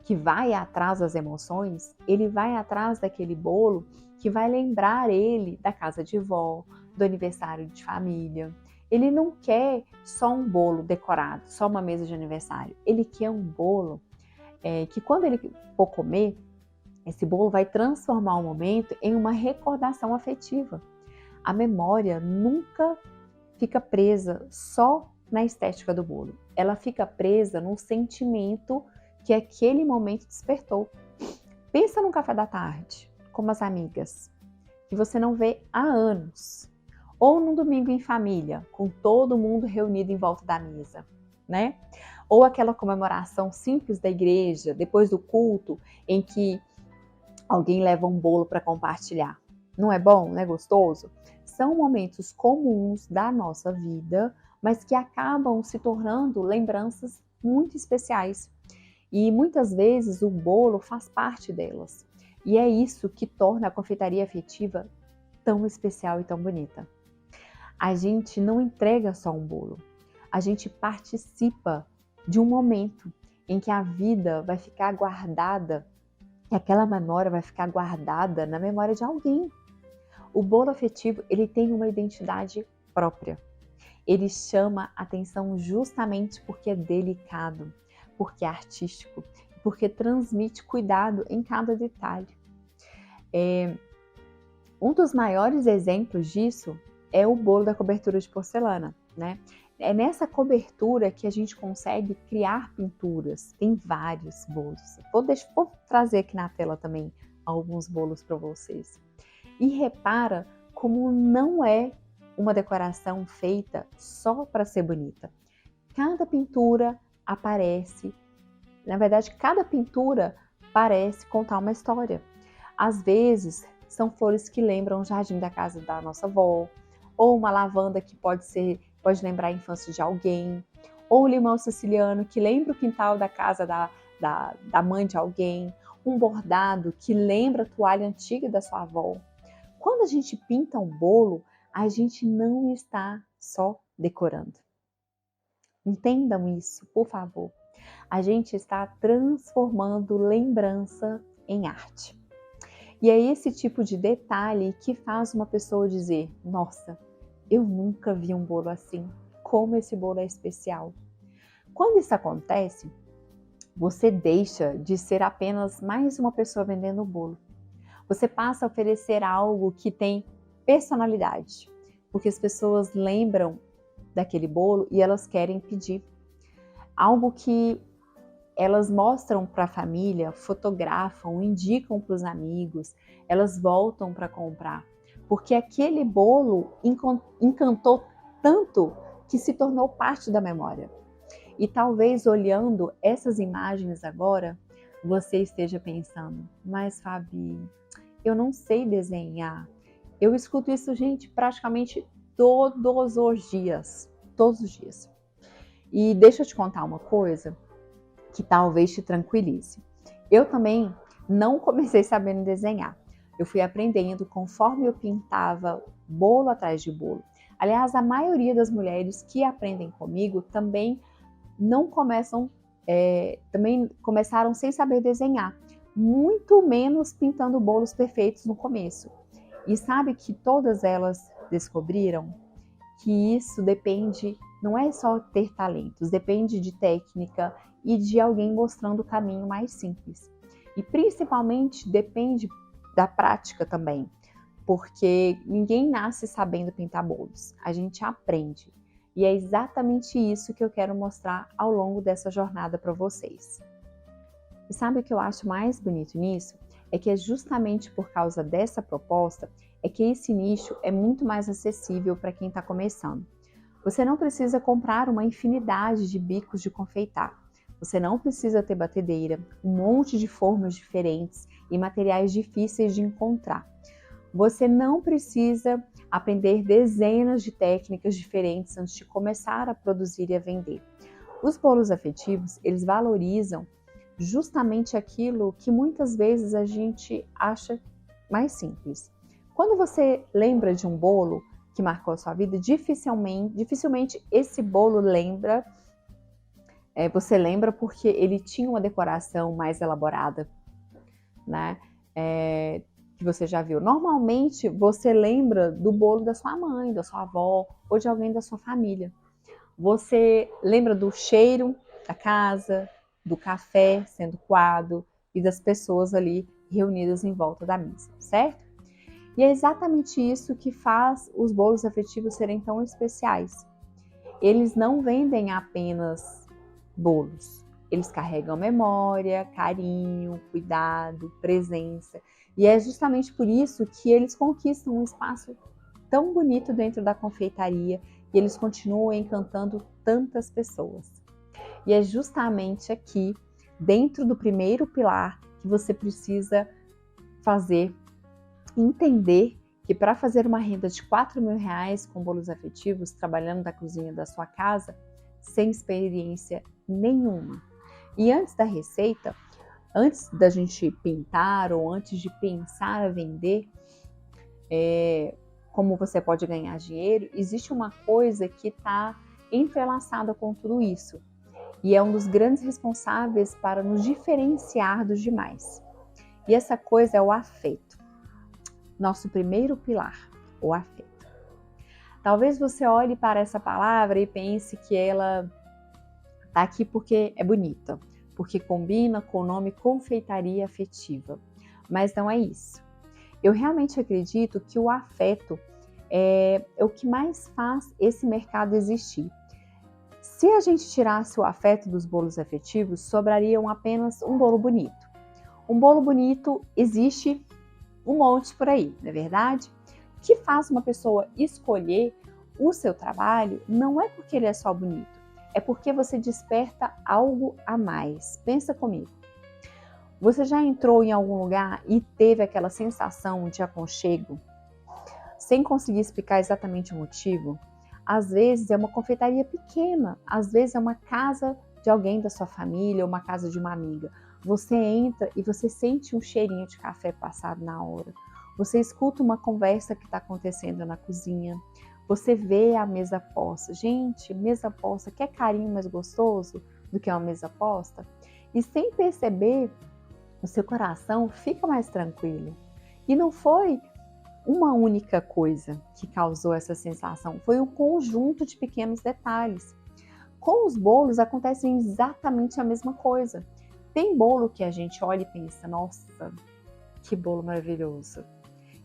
Speaker 1: que vai atrás das emoções, ele vai atrás daquele bolo que vai lembrar ele da casa de vó, do aniversário de família. Ele não quer só um bolo decorado, só uma mesa de aniversário. Ele quer um bolo que quando ele for comer, esse bolo vai transformar o momento em uma recordação afetiva. A memória nunca fica presa só na estética do bolo. Ela fica presa no sentimento que aquele momento despertou. Pensa num café da tarde, com as amigas, que você não vê há anos. Ou num domingo em família, com todo mundo reunido em volta da mesa, né? Ou aquela comemoração simples da igreja, depois do culto, em que alguém leva um bolo para compartilhar. Não é bom? Não é gostoso? São momentos comuns da nossa vida, mas que acabam se tornando lembranças muito especiais. E muitas vezes o bolo faz parte delas. E é isso que torna a confeitaria afetiva tão especial e tão bonita. A gente não entrega só um bolo, a gente participa de um momento em que a vida vai ficar guardada, e aquela memória vai ficar guardada na memória de alguém. O bolo afetivo, ele tem uma identidade própria. Ele chama atenção justamente porque é delicado, porque é artístico, porque transmite cuidado em cada detalhe. Um dos maiores exemplos disso é o bolo da cobertura de porcelana, né? É nessa cobertura que a gente consegue criar pinturas. Tem vários bolos. Vou trazer aqui na tela também alguns bolos para vocês. E repara como não é uma decoração feita só para ser bonita. Cada pintura aparece, na verdade, cada pintura parece contar uma história. Às vezes, são flores que lembram o jardim da casa da nossa avó, ou uma lavanda que pode lembrar a infância de alguém, ou um limão siciliano que lembra o quintal da casa da mãe de alguém, um bordado que lembra a toalha antiga da sua avó. Quando a gente pinta um bolo, a gente não está só decorando. Entendam isso, por favor. A gente está transformando lembrança em arte. E é esse tipo de detalhe que faz uma pessoa dizer: nossa, eu nunca vi um bolo assim, como esse bolo é especial. Quando isso acontece, você deixa de ser apenas mais uma pessoa vendendo o bolo. Você passa a oferecer algo que tem personalidade, porque as pessoas lembram daquele bolo e elas querem pedir. Algo que elas mostram para a família, fotografam, indicam para os amigos, elas voltam para comprar. Porque aquele bolo encantou tanto que se tornou parte da memória. E talvez olhando essas imagens agora, você esteja pensando: mas Fabi, eu não sei desenhar. Eu escuto isso, gente, praticamente todos os dias. Todos os dias. E deixa eu te contar uma coisa que talvez te tranquilize. Eu também não comecei sabendo desenhar. Eu fui aprendendo conforme eu pintava bolo atrás de bolo. Aliás, a maioria das mulheres que aprendem comigo também também começaram sem saber desenhar, muito menos pintando bolos perfeitos no começo. E sabe que todas elas descobriram que isso depende, não é só ter talentos, depende de técnica e de alguém mostrando o caminho mais simples. E principalmente depende da prática também, porque ninguém nasce sabendo pintar bolos, a gente aprende. E é exatamente isso que eu quero mostrar ao longo dessa jornada para vocês. E sabe o que eu acho mais bonito nisso? É que é justamente por causa dessa proposta é que esse nicho é muito mais acessível para quem está começando. Você não precisa comprar uma infinidade de bicos de confeitar. Você não precisa ter batedeira, um monte de formas diferentes e materiais difíceis de encontrar. Você não precisa aprender dezenas de técnicas diferentes antes de começar a produzir e a vender. Os bolos afetivos, eles valorizam justamente aquilo que muitas vezes a gente acha mais simples. Quando você lembra de um bolo que marcou a sua vida, dificilmente esse bolo lembra Você lembra porque ele tinha uma decoração mais elaborada, né? Que você já viu. Normalmente você lembra do bolo da sua mãe, da sua avó ou de alguém da sua família. Você lembra do cheiro da casa, do café sendo coado e das pessoas ali reunidas em volta da mesa, certo? E é exatamente isso que faz os bolos afetivos serem tão especiais. Eles não vendem apenas bolos. Eles carregam memória, carinho, cuidado, presença. E é justamente por isso que eles conquistam um espaço tão bonito dentro da confeitaria e eles continuam encantando tantas pessoas. E é justamente aqui, dentro do primeiro pilar, que você precisa entender que para fazer uma renda de R$ 4.000 com bolos afetivos, trabalhando na cozinha da sua casa, sem experiência nenhuma. E antes da receita, antes da gente pintar ou antes de pensar a vender, como você pode ganhar dinheiro, existe uma coisa que está entrelaçada com tudo isso. E é um dos grandes responsáveis para nos diferenciar dos demais. E essa coisa é o afeto. Nosso primeiro pilar, o afeto. Talvez você olhe para essa palavra e pense que ela está aqui porque é bonita, porque combina com o nome confeitaria afetiva. Mas não é isso. Eu realmente acredito que o afeto é o que mais faz esse mercado existir. Se a gente tirasse o afeto dos bolos afetivos, sobrariam apenas um bolo bonito. Um bolo bonito existe um monte por aí, não é verdade? O que faz uma pessoa escolher o seu trabalho não é porque ele é só bonito, é porque você desperta algo a mais. Pensa comigo. Você já entrou em algum lugar e teve aquela sensação de aconchego, sem conseguir explicar exatamente o motivo? Às vezes é uma confeitaria pequena, às vezes é uma casa de alguém da sua família ou uma casa de uma amiga. Você entra e você sente um cheirinho de café passado na hora. Você escuta uma conversa que está acontecendo na cozinha. Você vê a mesa posta. Gente, mesa posta, quer carinho mais gostoso do que uma mesa posta? E sem perceber, o seu coração fica mais tranquilo. E não foi uma única coisa que causou essa sensação, foi um conjunto de pequenos detalhes. Com os bolos acontece exatamente a mesma coisa. Tem bolo que a gente olha e pensa, nossa, que bolo maravilhoso.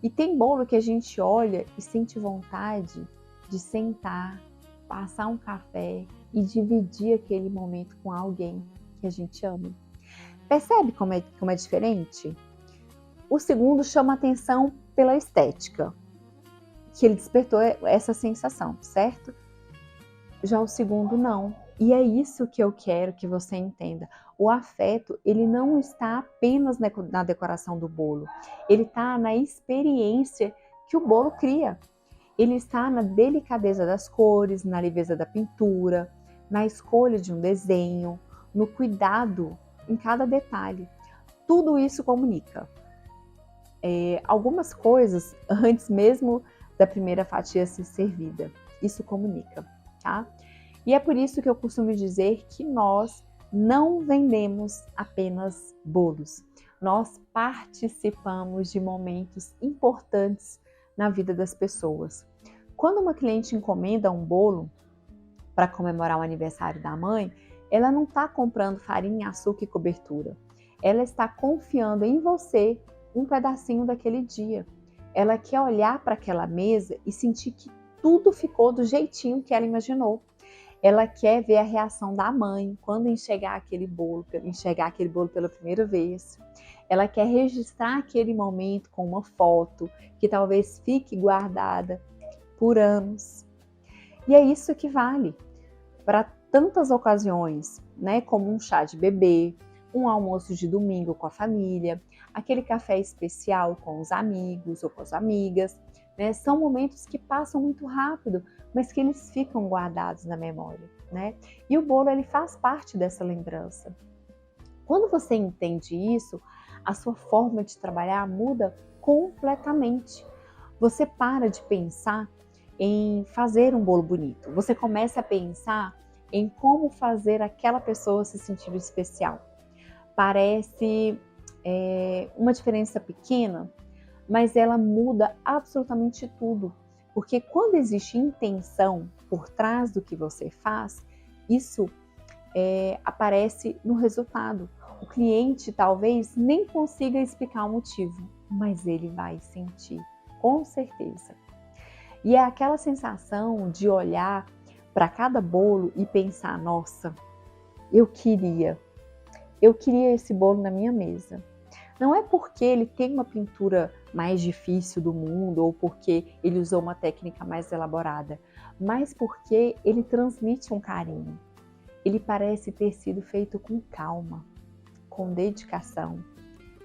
Speaker 1: E tem bolo que a gente olha e sente vontade de sentar, passar um café e dividir aquele momento com alguém que a gente ama. Percebe como é diferente? O segundo chama atenção pela estética, que ele despertou essa sensação, certo? Já o segundo não. E é isso que eu quero que você entenda. O afeto, ele não está apenas na decoração do bolo. Ele está na experiência que o bolo cria. Ele está na delicadeza das cores, na leveza da pintura, na escolha de um desenho, no cuidado em cada detalhe. Tudo isso comunica. Algumas coisas antes mesmo da primeira fatia ser servida. Isso comunica, tá? E é por isso que eu costumo dizer que nós não vendemos apenas bolos. Nós participamos de momentos importantes na vida das pessoas. Quando uma cliente encomenda um bolo para comemorar o aniversário da mãe, ela não está comprando farinha, açúcar e cobertura. Ela está confiando em você um pedacinho daquele dia. Ela quer olhar para aquela mesa e sentir que tudo ficou do jeitinho que ela imaginou. Ela quer ver a reação da mãe quando enxergar aquele bolo pela primeira vez. Ela quer registrar aquele momento com uma foto que talvez fique guardada por anos. E é isso que vale para tantas ocasiões, né? Como um chá de bebê, um almoço de domingo com a família, aquele café especial com os amigos ou com as amigas, né? São momentos que passam muito rápido, mas que eles ficam guardados na memória, né? E o bolo, ele faz parte dessa lembrança. Quando você entende isso, a sua forma de trabalhar muda completamente. Você para de pensar em fazer um bolo bonito. Você começa a pensar em como fazer aquela pessoa se sentir especial. Parece uma diferença pequena, mas ela muda absolutamente tudo. Porque quando existe intenção por trás do que você faz, isso aparece no resultado. O cliente talvez nem consiga explicar o motivo, mas ele vai sentir, com certeza. E é aquela sensação de olhar para cada bolo e pensar, nossa, eu queria esse bolo na minha mesa. Não é porque ele tem uma pintura mais difícil do mundo ou porque ele usou uma técnica mais elaborada, mas porque ele transmite um carinho. Ele parece ter sido feito com calma, com dedicação,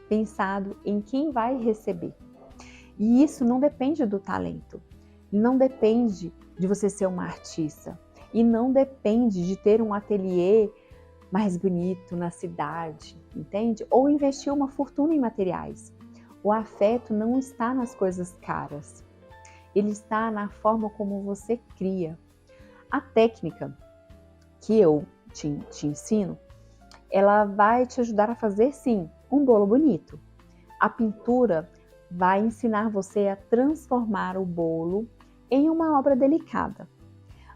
Speaker 1: pensado em quem vai receber. E isso não depende do talento, não depende de você ser uma artista e não depende de ter um ateliê mais bonito na cidade, entende? Ou investir uma fortuna em materiais. O afeto não está nas coisas caras, ele está na forma como você cria. A técnica que eu te ensino, ela vai te ajudar a fazer, sim, um bolo bonito. A pintura vai ensinar você a transformar o bolo em uma obra delicada.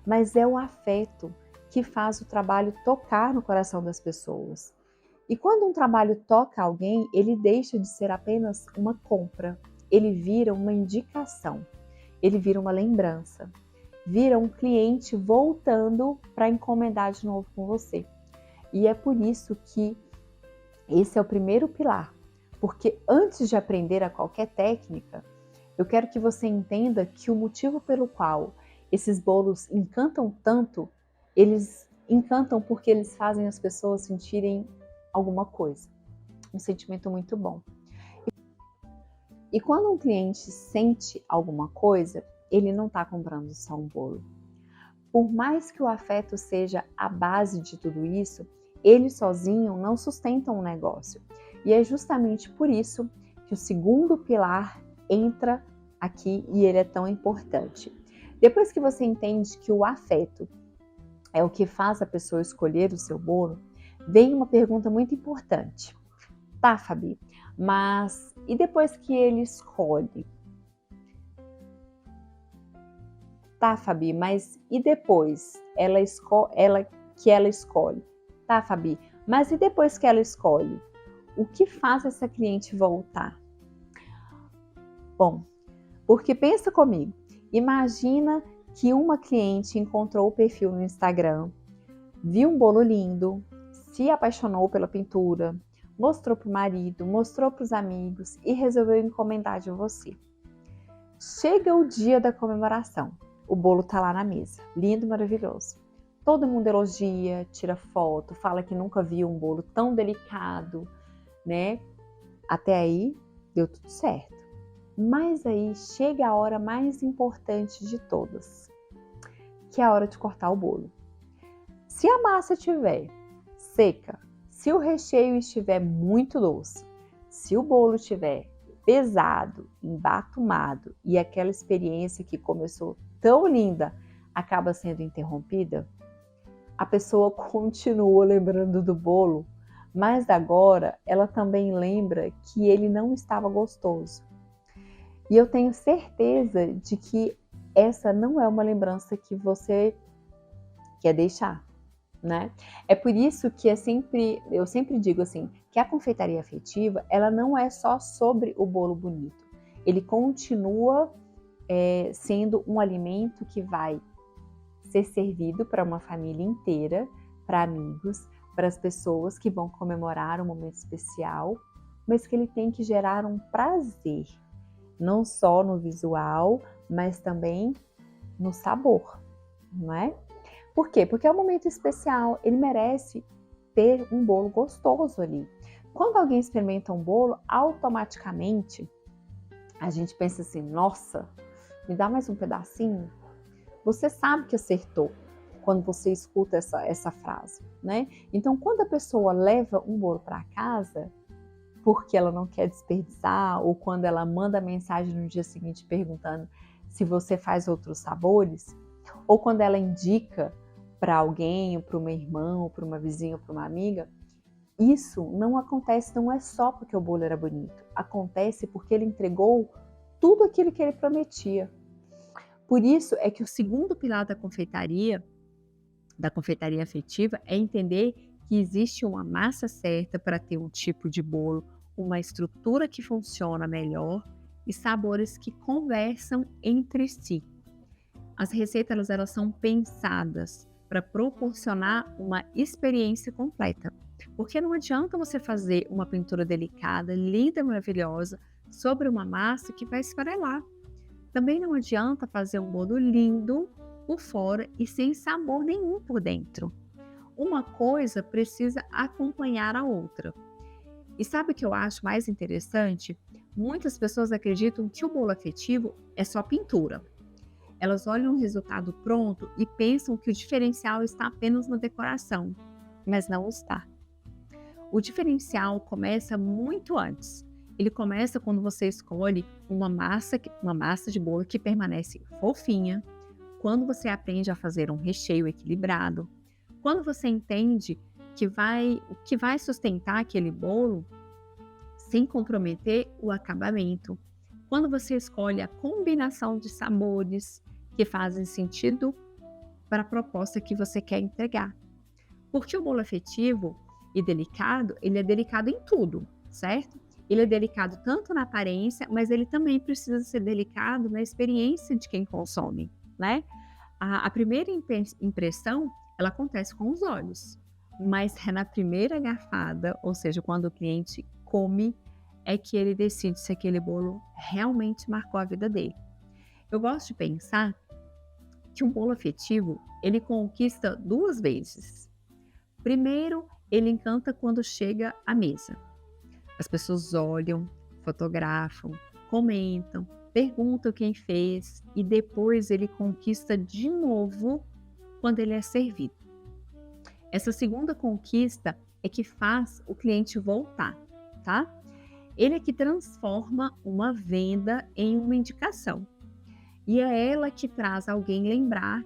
Speaker 1: Mas é o afeto que faz o trabalho tocar no coração das pessoas. E quando um trabalho toca alguém, ele deixa de ser apenas uma compra. Ele vira uma indicação. Ele vira uma lembrança. Vira um cliente voltando para encomendar de novo com você. E é por isso que esse é o primeiro pilar. Porque antes de aprender a qualquer técnica, eu quero que você entenda que o motivo pelo qual esses bolos encantam tanto, eles encantam porque eles fazem as pessoas sentirem alguma coisa, um sentimento muito bom. E quando um cliente sente alguma coisa, ele não está comprando só um bolo. Por mais que o afeto seja a base de tudo isso, ele sozinho não sustenta um negócio. E é justamente por isso que o segundo pilar entra aqui e ele é tão importante. Depois que você entende que o afeto é o que faz a pessoa escolher o seu bolo, vem uma pergunta muito importante. Tá, Fabi, mas e depois que ele escolhe? Tá, Fabi, mas e depois ela escolhe? Tá, Fabi, mas e depois que ela escolhe? O que faz essa cliente voltar? Bom, porque pensa comigo, imagina que uma cliente encontrou o perfil no Instagram, viu um bolo lindo, se apaixonou pela pintura, mostrou para o marido, mostrou para os amigos e resolveu encomendar de você. Chega o dia da comemoração, o bolo está lá na mesa, lindo, maravilhoso. Todo mundo elogia, tira foto, fala que nunca viu um bolo tão delicado, né? Até aí deu tudo certo. Mas aí chega a hora mais importante de todas, que é a hora de cortar o bolo. Se a massa estiver seca, se o recheio estiver muito doce, se o bolo estiver pesado, embatumado e aquela experiência que começou tão linda acaba sendo interrompida, a pessoa continua lembrando do bolo, mas agora ela também lembra que ele não estava gostoso. E eu tenho certeza de que essa não é uma lembrança que você quer deixar, né? É por isso que eu sempre digo assim, que a confeitaria afetiva, ela não é só sobre o bolo bonito. Ele continua sendo um alimento que vai ser servido para uma família inteira, para amigos, para as pessoas que vão comemorar um momento especial, mas que ele tem que gerar um prazer, não só no visual, mas também no sabor, não é? Por quê? Porque é um momento especial, ele merece ter um bolo gostoso ali. Quando alguém experimenta um bolo, automaticamente a gente pensa assim, nossa, me dá mais um pedacinho? Você sabe que acertou quando você escuta essa frase, né? Então, quando a pessoa leva um bolo para casa, porque ela não quer desperdiçar, ou quando ela manda mensagem no dia seguinte perguntando se você faz outros sabores, ou quando ela indica para alguém, para uma irmã, para uma vizinha, para uma amiga, isso não acontece, não é só porque o bolo era bonito. Acontece porque ele entregou tudo aquilo que ele prometia. Por isso é que o segundo pilar da confeitaria afetiva, é entender que existe uma massa certa para ter um tipo de bolo, uma estrutura que funciona melhor e sabores que conversam entre si. As receitas elas são pensadas para proporcionar uma experiência completa. Porque não adianta você fazer uma pintura delicada, linda, maravilhosa, sobre uma massa que vai esfarelar. Também não adianta fazer um bolo lindo por fora e sem sabor nenhum por dentro. Uma coisa precisa acompanhar a outra. E sabe o que eu acho mais interessante? Muitas pessoas acreditam que o bolo afetivo é só pintura. Elas olham o resultado pronto e pensam que o diferencial está apenas na decoração, mas não está. O diferencial começa muito antes. Ele começa quando você escolhe uma massa de bolo que permanece fofinha, quando você aprende a fazer um recheio equilibrado, quando você entende o que vai sustentar aquele bolo sem comprometer o acabamento, quando você escolhe a combinação de sabores que fazem sentido para a proposta que você quer entregar. Porque o bolo afetivo e delicado, ele é delicado em tudo, certo? Ele é delicado tanto na aparência, mas ele também precisa ser delicado na experiência de quem consome, né? A primeira impressão, ela acontece com os olhos, mas é na primeira garfada, ou seja, quando o cliente come, é que ele decide se aquele bolo realmente marcou a vida dele. Eu gosto de pensar que um bolo afetivo, ele conquista duas vezes. Primeiro, ele encanta quando chega à mesa. As pessoas olham, fotografam, comentam, perguntam quem fez e depois ele conquista de novo quando ele é servido. Essa segunda conquista é que faz o cliente voltar, tá? Ele é que transforma uma venda em uma indicação. E é ela que faz alguém lembrar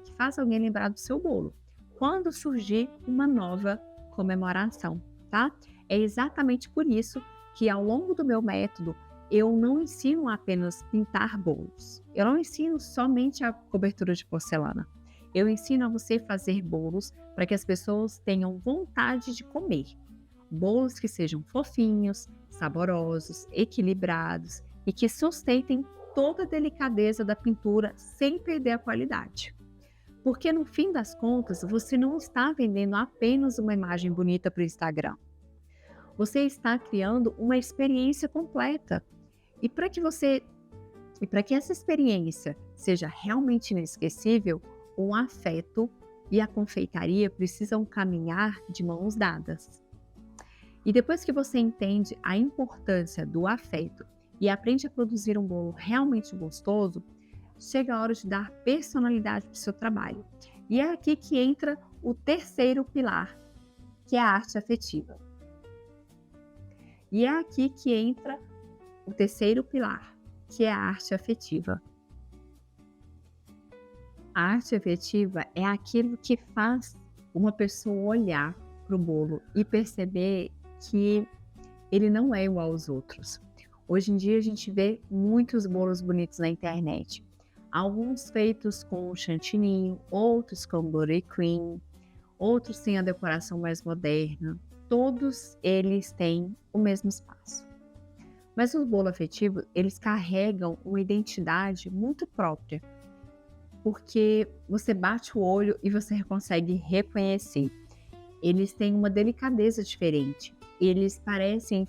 Speaker 1: do seu bolo, quando surgir uma nova comemoração, tá? É exatamente por isso que ao longo do meu método, eu não ensino apenas pintar bolos. Eu não ensino somente a cobertura de porcelana. Eu ensino a você fazer bolos para que as pessoas tenham vontade de comer. Bolos que sejam fofinhos, saborosos, equilibrados e que sustentem toda a delicadeza da pintura sem perder a qualidade. Porque no fim das contas, você não está vendendo apenas uma imagem bonita para o Instagram. Você está criando uma experiência completa. E para que essa experiência seja realmente inesquecível, o afeto e a confeitaria precisam caminhar de mãos dadas. E depois que você entende a importância do afeto e aprende a produzir um bolo realmente gostoso, chega a hora de dar personalidade para o seu trabalho. E é aqui que entra o terceiro pilar, que é a arte afetiva. E é aqui que entra o terceiro pilar, que é a arte afetiva. A arte afetiva é aquilo que faz uma pessoa olhar para o bolo e perceber que ele não é igual aos outros. Hoje em dia a gente vê muitos bolos bonitos na internet. Alguns feitos com chantininho, outros com buttercream, cream, outros têm a decoração mais moderna. Todos eles têm o mesmo espaço. Mas os bolos afetivos, eles carregam uma identidade muito própria, porque você bate o olho e você consegue reconhecer. Eles têm uma delicadeza diferente. Eles parecem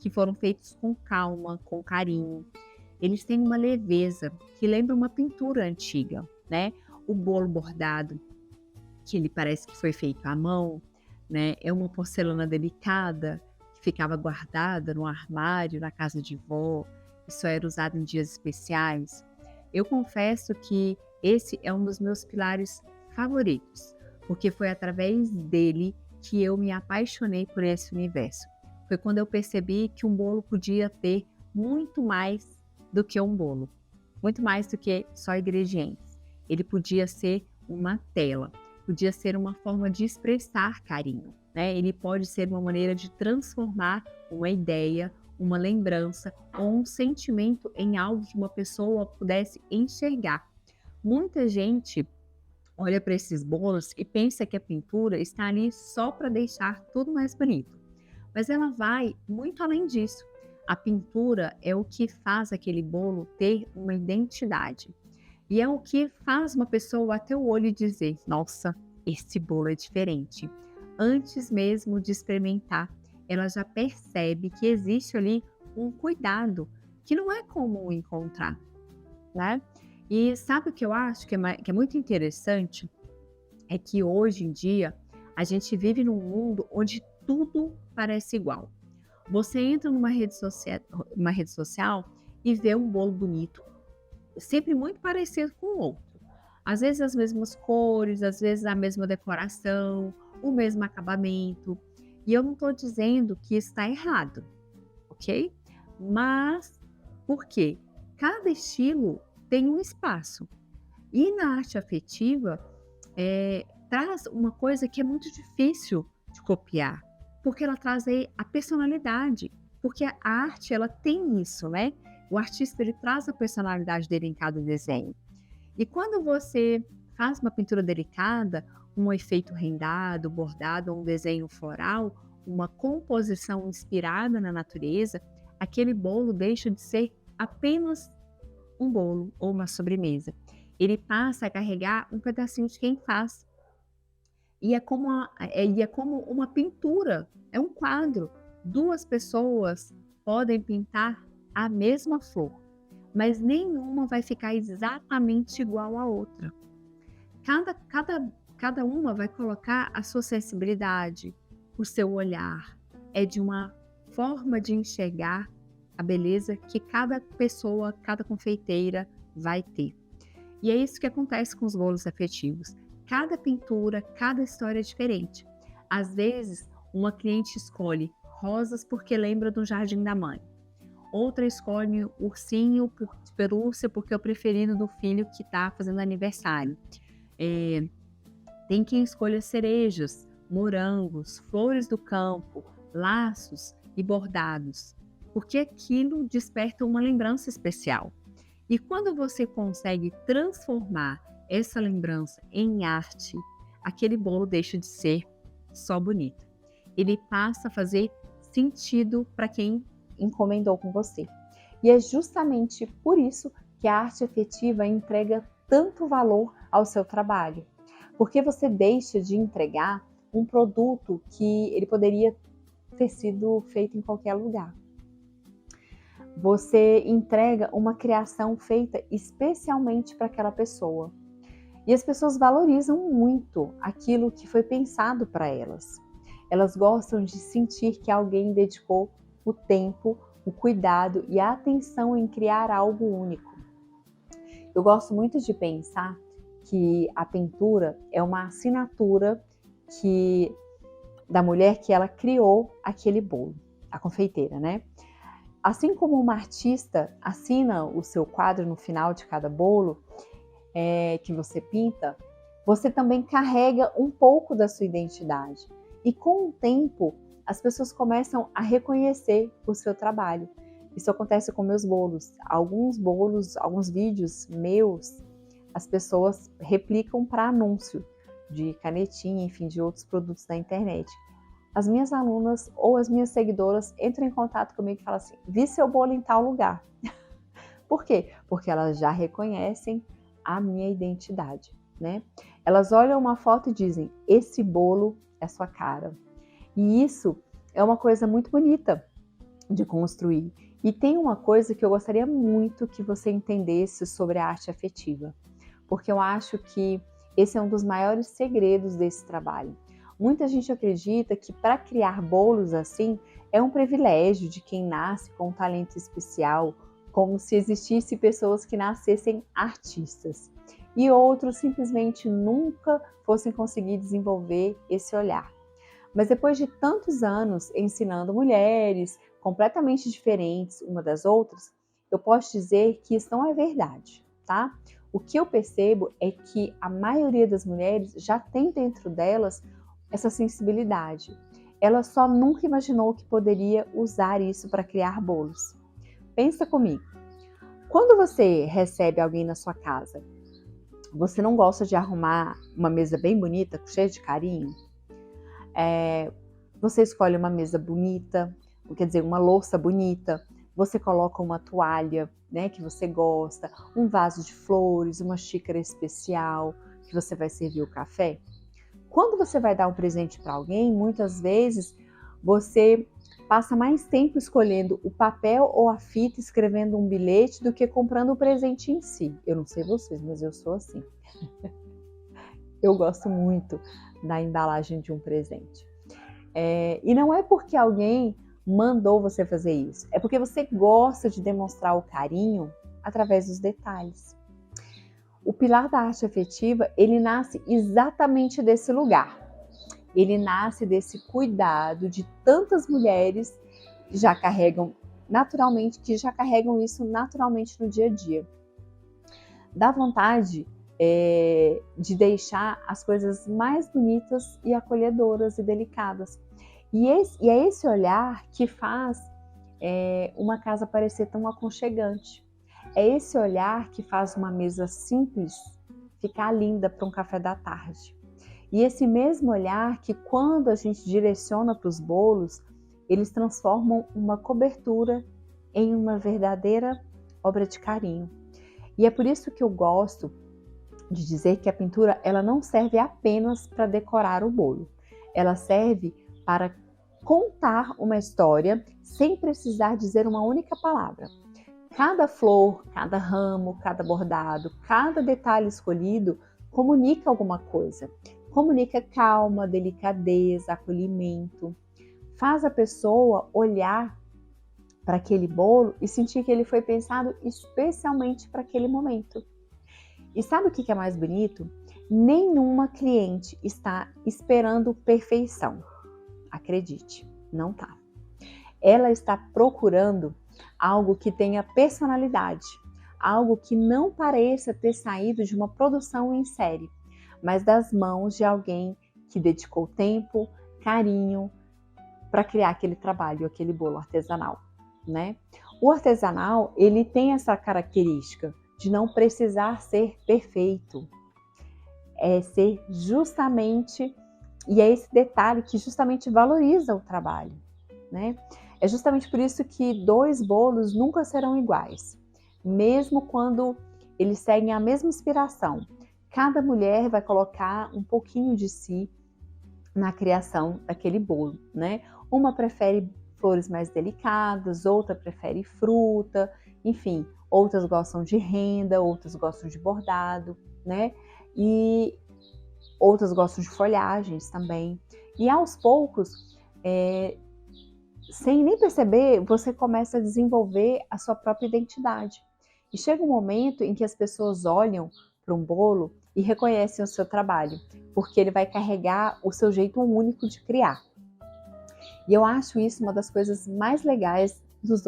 Speaker 1: que foram feitos com calma, com carinho. Eles têm uma leveza que lembra uma pintura antiga, né? O bolo bordado, que ele parece que foi feito à mão, né? É uma porcelana delicada que ficava guardada no armário, na casa de vó. Isso era usado em dias especiais. Eu confesso que esse é um dos meus pilares favoritos, porque foi através dele que eu me apaixonei por esse universo. Foi quando eu percebi que um bolo podia ter muito mais do que um bolo, muito mais do que só ingredientes. Ele podia ser uma tela. podia ser uma forma de expressar carinho, né? Ele pode ser uma maneira de transformar uma ideia, uma lembrança ou um sentimento em algo que uma pessoa pudesse enxergar. Muita gente olha para esses bolos e pensa que a pintura está ali só para deixar tudo mais bonito, mas ela vai muito além disso. A pintura é o que faz aquele bolo ter uma identidade. E é o que faz uma pessoa até o olho dizer: nossa, esse bolo é diferente. Antes mesmo de experimentar, ela já percebe que existe ali um cuidado que não é comum encontrar, né? E sabe o que eu acho que é muito interessante? É que hoje em dia a gente vive num mundo onde tudo parece igual. Você entra numa rede social e vê um bolo bonito, sempre muito parecido com o outro. Às vezes as mesmas cores, às vezes a mesma decoração, o mesmo acabamento. E eu não estou dizendo que está errado, ok? Mas por quê? Cada estilo tem um espaço. E na arte afetiva, traz uma coisa que é muito difícil de copiar, porque ela traz aí a personalidade, porque a arte ela tem isso, né? O artista ele traz a personalidade dele em cada desenho. E quando você faz uma pintura delicada, um efeito rendado, bordado, um desenho floral, uma composição inspirada na natureza, aquele bolo deixa de ser apenas um bolo ou uma sobremesa. Ele passa a carregar um pedacinho de quem faz. E é como uma pintura, é um quadro. Duas pessoas podem pintar a mesma flor, mas nenhuma vai ficar exatamente igual à outra. Cada uma vai colocar a sua sensibilidade, o seu olhar. É de uma forma de enxergar a beleza que cada pessoa, cada confeiteira vai ter. E é isso que acontece com os bolos afetivos. Cada pintura, cada história é diferente. Às vezes, uma cliente escolhe rosas porque lembra do jardim da mãe. Outra escolhe ursinho de pelúcia porque é o preferido do filho que está fazendo aniversário. Tem quem escolha cerejas, morangos, flores do campo, laços e bordados, porque aquilo desperta uma lembrança especial. E quando você consegue transformar essa lembrança em arte, aquele bolo deixa de ser só bonito. Ele passa a fazer sentido para quem encomendou com você. E é justamente por isso que a arte afetiva entrega tanto valor ao seu trabalho. Porque você deixa de entregar um produto que ele poderia ter sido feito em qualquer lugar. Você entrega uma criação feita especialmente para aquela pessoa. E as pessoas valorizam muito aquilo que foi pensado para elas. Elas gostam de sentir que alguém dedicou o tempo, o cuidado e a atenção em criar algo único. Eu gosto muito de pensar que a pintura é uma assinatura da mulher que ela criou aquele bolo, a confeiteira, né? Assim como uma artista assina o seu quadro no final de cada bolo que você pinta, você também carrega um pouco da sua identidade. E com o tempo, as pessoas começam a reconhecer o seu trabalho. Isso acontece com meus bolos. Alguns vídeos meus, as pessoas replicam para anúncio de canetinha, enfim, de outros produtos da internet. As minhas alunas ou as minhas seguidoras entram em contato comigo e falam assim: vi seu bolo em tal lugar. Por quê? Porque elas já reconhecem a minha identidade, né? Elas olham uma foto e dizem: esse bolo é a sua cara. E isso é uma coisa muito bonita de construir. E tem uma coisa que eu gostaria muito que você entendesse sobre a arte afetiva, porque eu acho que esse é um dos maiores segredos desse trabalho. Muita gente acredita que para criar bolos assim é um privilégio de quem nasce com um talento especial, como se existisse pessoas que nascessem artistas e outros simplesmente nunca fossem conseguir desenvolver esse olhar. Mas depois de tantos anos ensinando mulheres completamente diferentes uma das outras, eu posso dizer que isso não é verdade, tá? O que eu percebo é que a maioria das mulheres já tem dentro delas essa sensibilidade. Ela só nunca imaginou que poderia usar isso para criar bolos. Pensa comigo. Quando você recebe alguém na sua casa, você não gosta de arrumar uma mesa bem bonita, cheia de carinho? Você escolhe uma mesa bonita, quer dizer, uma louça bonita, você coloca uma toalha, né, que você gosta, um vaso de flores, uma xícara especial que você vai servir o café. Quando você vai dar um presente para alguém, muitas vezes você passa mais tempo escolhendo o papel ou a fita, escrevendo um bilhete, do que comprando o presente em si. Eu não sei vocês, mas eu sou assim. Eu gosto muito da embalagem de um presente. E não é porque alguém mandou você fazer isso, é porque você gosta de demonstrar o carinho através dos detalhes. O pilar da arte afetiva, ele nasce exatamente desse lugar. Ele nasce desse cuidado de tantas mulheres que já carregam isso naturalmente no dia a dia. Dá vontade de deixar as coisas mais bonitas e acolhedoras e delicadas. E é esse olhar que faz uma casa parecer tão aconchegante. É esse olhar que faz uma mesa simples ficar linda para um café da tarde. E esse mesmo olhar que, quando a gente direciona para os bolos, eles transformam uma cobertura em uma verdadeira obra de carinho. E é por isso que eu gosto de dizer que a pintura, ela não serve apenas para decorar o bolo. Ela serve para contar uma história sem precisar dizer uma única palavra. Cada flor, cada ramo, cada bordado, cada detalhe escolhido comunica alguma coisa. Comunica calma, delicadeza, acolhimento. Faz a pessoa olhar para aquele bolo e sentir que ele foi pensado especialmente para aquele momento. E sabe o que é mais bonito? Nenhuma cliente está esperando perfeição. Acredite, não tá. Ela está procurando algo que tenha personalidade, algo que não pareça ter saído de uma produção em série, mas das mãos de alguém que dedicou tempo, carinho para criar aquele trabalho, aquele bolo artesanal, né? O artesanal, ele tem essa característica de não precisar ser perfeito. É ser justamente, e é esse detalhe que justamente valoriza o trabalho, né? É justamente por isso que 2 bolos nunca serão iguais, mesmo quando eles seguem a mesma inspiração. Cada mulher vai colocar um pouquinho de si na criação daquele bolo, né? Uma prefere flores mais delicadas, outra prefere fruta, enfim, outras gostam de renda, outras gostam de bordado, né? E outras gostam de folhagens também. E aos poucos, sem nem perceber, você começa a desenvolver a sua própria identidade. E chega um momento em que as pessoas olham para um bolo e reconhecem o seu trabalho, porque ele vai carregar o seu jeito único de criar. E eu acho isso uma das coisas mais legais dos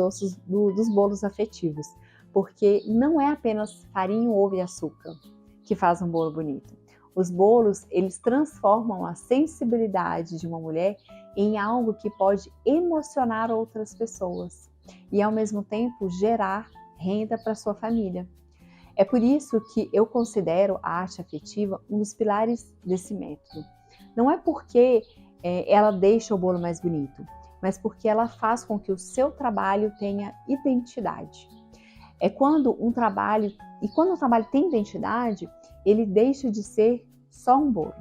Speaker 1: bolos afetivos, porque não é apenas farinha, ovo e açúcar que faz um bolo bonito. Os bolos, eles transformam a sensibilidade de uma mulher em algo que pode emocionar outras pessoas e, ao mesmo tempo, gerar renda para sua família. É por isso que eu considero a arte afetiva um dos pilares desse método. Não é porque ela deixa o bolo mais bonito, mas porque ela faz com que o seu trabalho tenha identidade. É quando um trabalho tem identidade, ele deixa de ser só um bolo.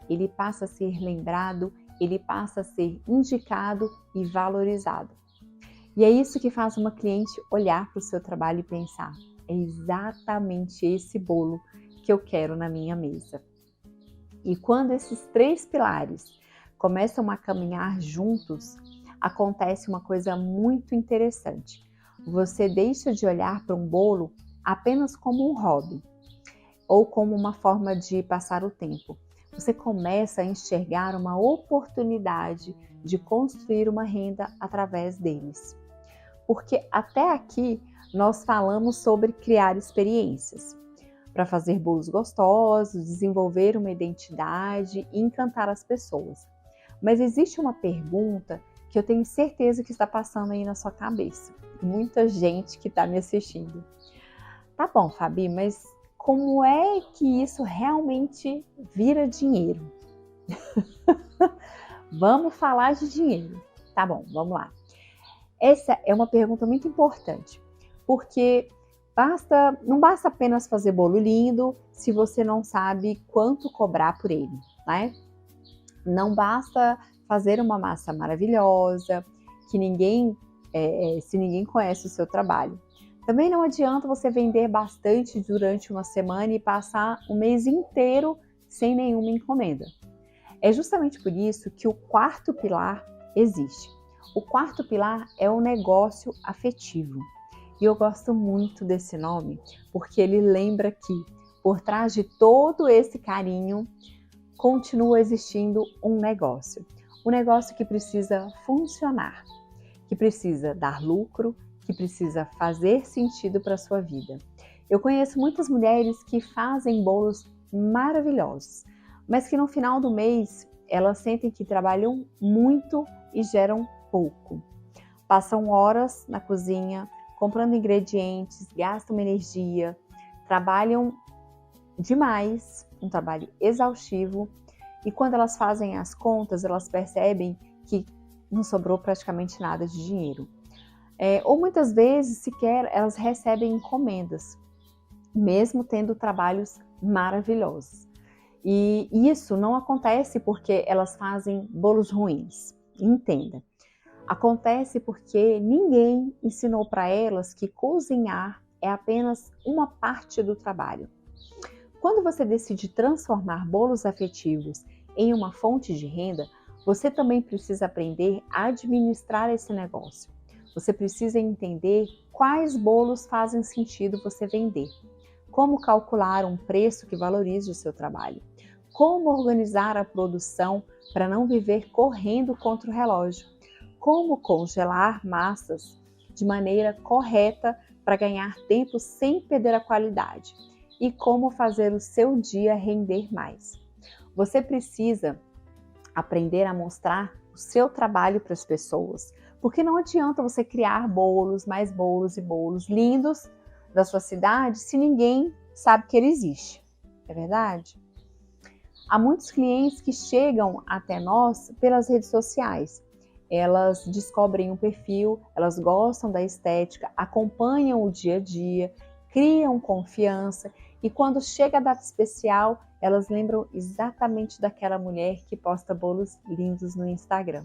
Speaker 1: Ele passa a ser lembrado, ele passa a ser indicado e valorizado. E é isso que faz uma cliente olhar para o seu trabalho e pensar: é exatamente esse bolo que eu quero na minha mesa. E quando esses 3 pilares começam a caminhar juntos, acontece uma coisa muito interessante. Você deixa de olhar para um bolo apenas como um hobby ou como uma forma de passar o tempo. Você começa a enxergar uma oportunidade de construir uma renda através deles. Porque até aqui nós falamos sobre criar experiências. para fazer bolos gostosos, desenvolver uma identidade e encantar as pessoas. Mas existe uma pergunta que eu tenho certeza que está passando aí na sua cabeça. Muita gente que está me assistindo. Tá bom, Fabi, mas como é que isso realmente vira dinheiro? Vamos falar de dinheiro. Tá bom, vamos lá. Essa é uma pergunta muito importante, porque não basta apenas fazer bolo lindo se você não sabe quanto cobrar por ele, né? Não basta fazer uma massa maravilhosa, se ninguém conhece o seu trabalho. Também não adianta você vender bastante durante uma semana e passar um mês inteiro sem nenhuma encomenda. É justamente por isso que o quarto pilar existe. O quarto pilar é o negócio afetivo. E eu gosto muito desse nome, porque ele lembra que, por trás de todo esse carinho, continua existindo um negócio que precisa funcionar, que precisa dar lucro, que precisa fazer sentido para a sua vida. Eu conheço muitas mulheres que fazem bolos maravilhosos, mas que no final do mês elas sentem que trabalham muito e geram pouco. Passam horas na cozinha, comprando ingredientes, gastam energia, trabalham demais, um trabalho exaustivo, e quando elas fazem as contas, elas percebem que não sobrou praticamente nada de dinheiro. Ou muitas vezes sequer elas recebem encomendas, mesmo tendo trabalhos maravilhosos. E isso não acontece porque elas fazem bolos ruins, entenda. Acontece porque ninguém ensinou para elas que cozinhar é apenas uma parte do trabalho. Quando você decide transformar bolos afetivos em uma fonte de renda, você também precisa aprender a administrar esse negócio. Você precisa entender quais bolos fazem sentido você vender, como calcular um preço que valorize o seu trabalho, como organizar a produção para não viver correndo contra o relógio, como congelar massas de maneira correta para ganhar tempo sem perder a qualidade e como fazer o seu dia render mais. Você precisa aprender a mostrar o seu trabalho para as pessoas, porque não adianta você criar bolos, mais bolos e bolos lindos da sua cidade se ninguém sabe que ele existe. É verdade? Há muitos clientes que chegam até nós pelas redes sociais. Elas descobrem um perfil, elas gostam da estética, acompanham o dia a dia, criam confiança e quando chega a data especial, elas lembram exatamente daquela mulher que posta bolos lindos no Instagram.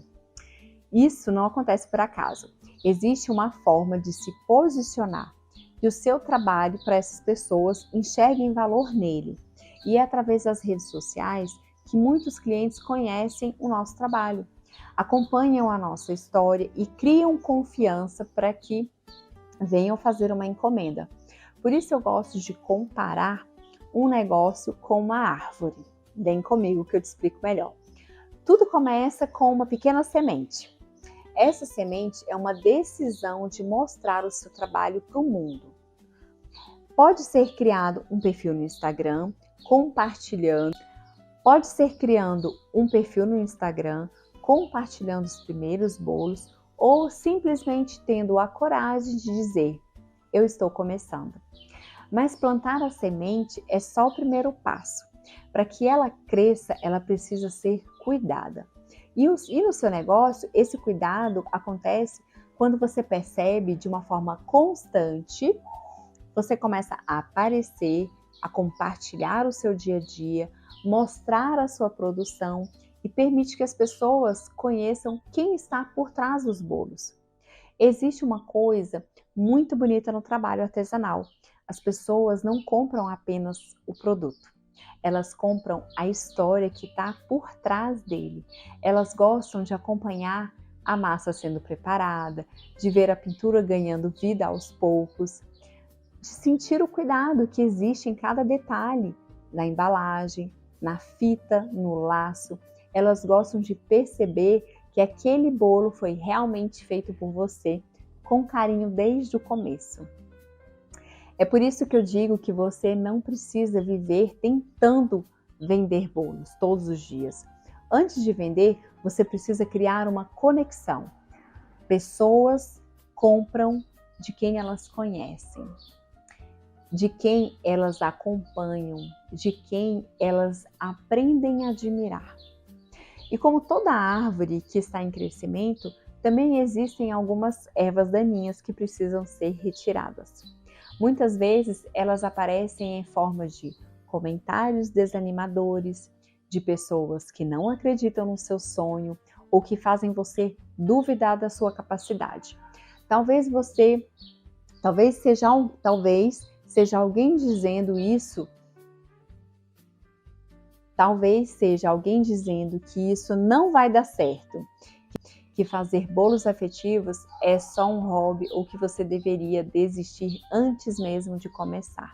Speaker 1: Isso não acontece por acaso. Existe uma forma de se posicionar e o seu trabalho para essas pessoas enxerguem valor nele. E é através das redes sociais que muitos clientes conhecem o nosso trabalho, acompanham a nossa história e criam confiança para que venham fazer uma encomenda. Por isso eu gosto de comparar um negócio com uma árvore. Vem comigo que eu te explico melhor. Tudo começa com uma pequena semente. Essa semente é uma decisão de mostrar o seu trabalho para o mundo. Pode ser criado um perfil no Instagram, compartilhando. Pode ser criando um perfil no Instagram, compartilhando os primeiros bolos ou simplesmente tendo a coragem de dizer, eu estou começando. Mas plantar a semente é só o primeiro passo. Para que ela cresça, ela precisa ser cuidada. E no seu negócio, esse cuidado acontece quando você percebe de uma forma constante, você começa a aparecer, a compartilhar o seu dia a dia, mostrar a sua produção e permite que as pessoas conheçam quem está por trás dos bolos. Existe uma coisa muito bonita no trabalho artesanal. As pessoas não compram apenas o produto. Elas compram a história que está por trás dele. Elas gostam de acompanhar a massa sendo preparada, de ver a pintura ganhando vida aos poucos, de sentir o cuidado que existe em cada detalhe, na embalagem, na fita, no laço. Elas gostam de perceber que aquele bolo foi realmente feito por você, com carinho desde o começo. É por isso que eu digo que você não precisa viver tentando vender bolos todos os dias. Antes de vender, você precisa criar uma conexão. Pessoas compram de quem elas conhecem, de quem elas acompanham, de quem elas aprendem a admirar. E como toda árvore que está em crescimento, também existem algumas ervas daninhas que precisam ser retiradas. Muitas vezes elas aparecem em forma de comentários desanimadores, de pessoas que não acreditam no seu sonho ou que fazem você duvidar da sua capacidade. Talvez seja alguém dizendo isso. Talvez seja alguém dizendo que isso não vai dar certo, que fazer bolos afetivos é só um hobby ou que você deveria desistir antes mesmo de começar.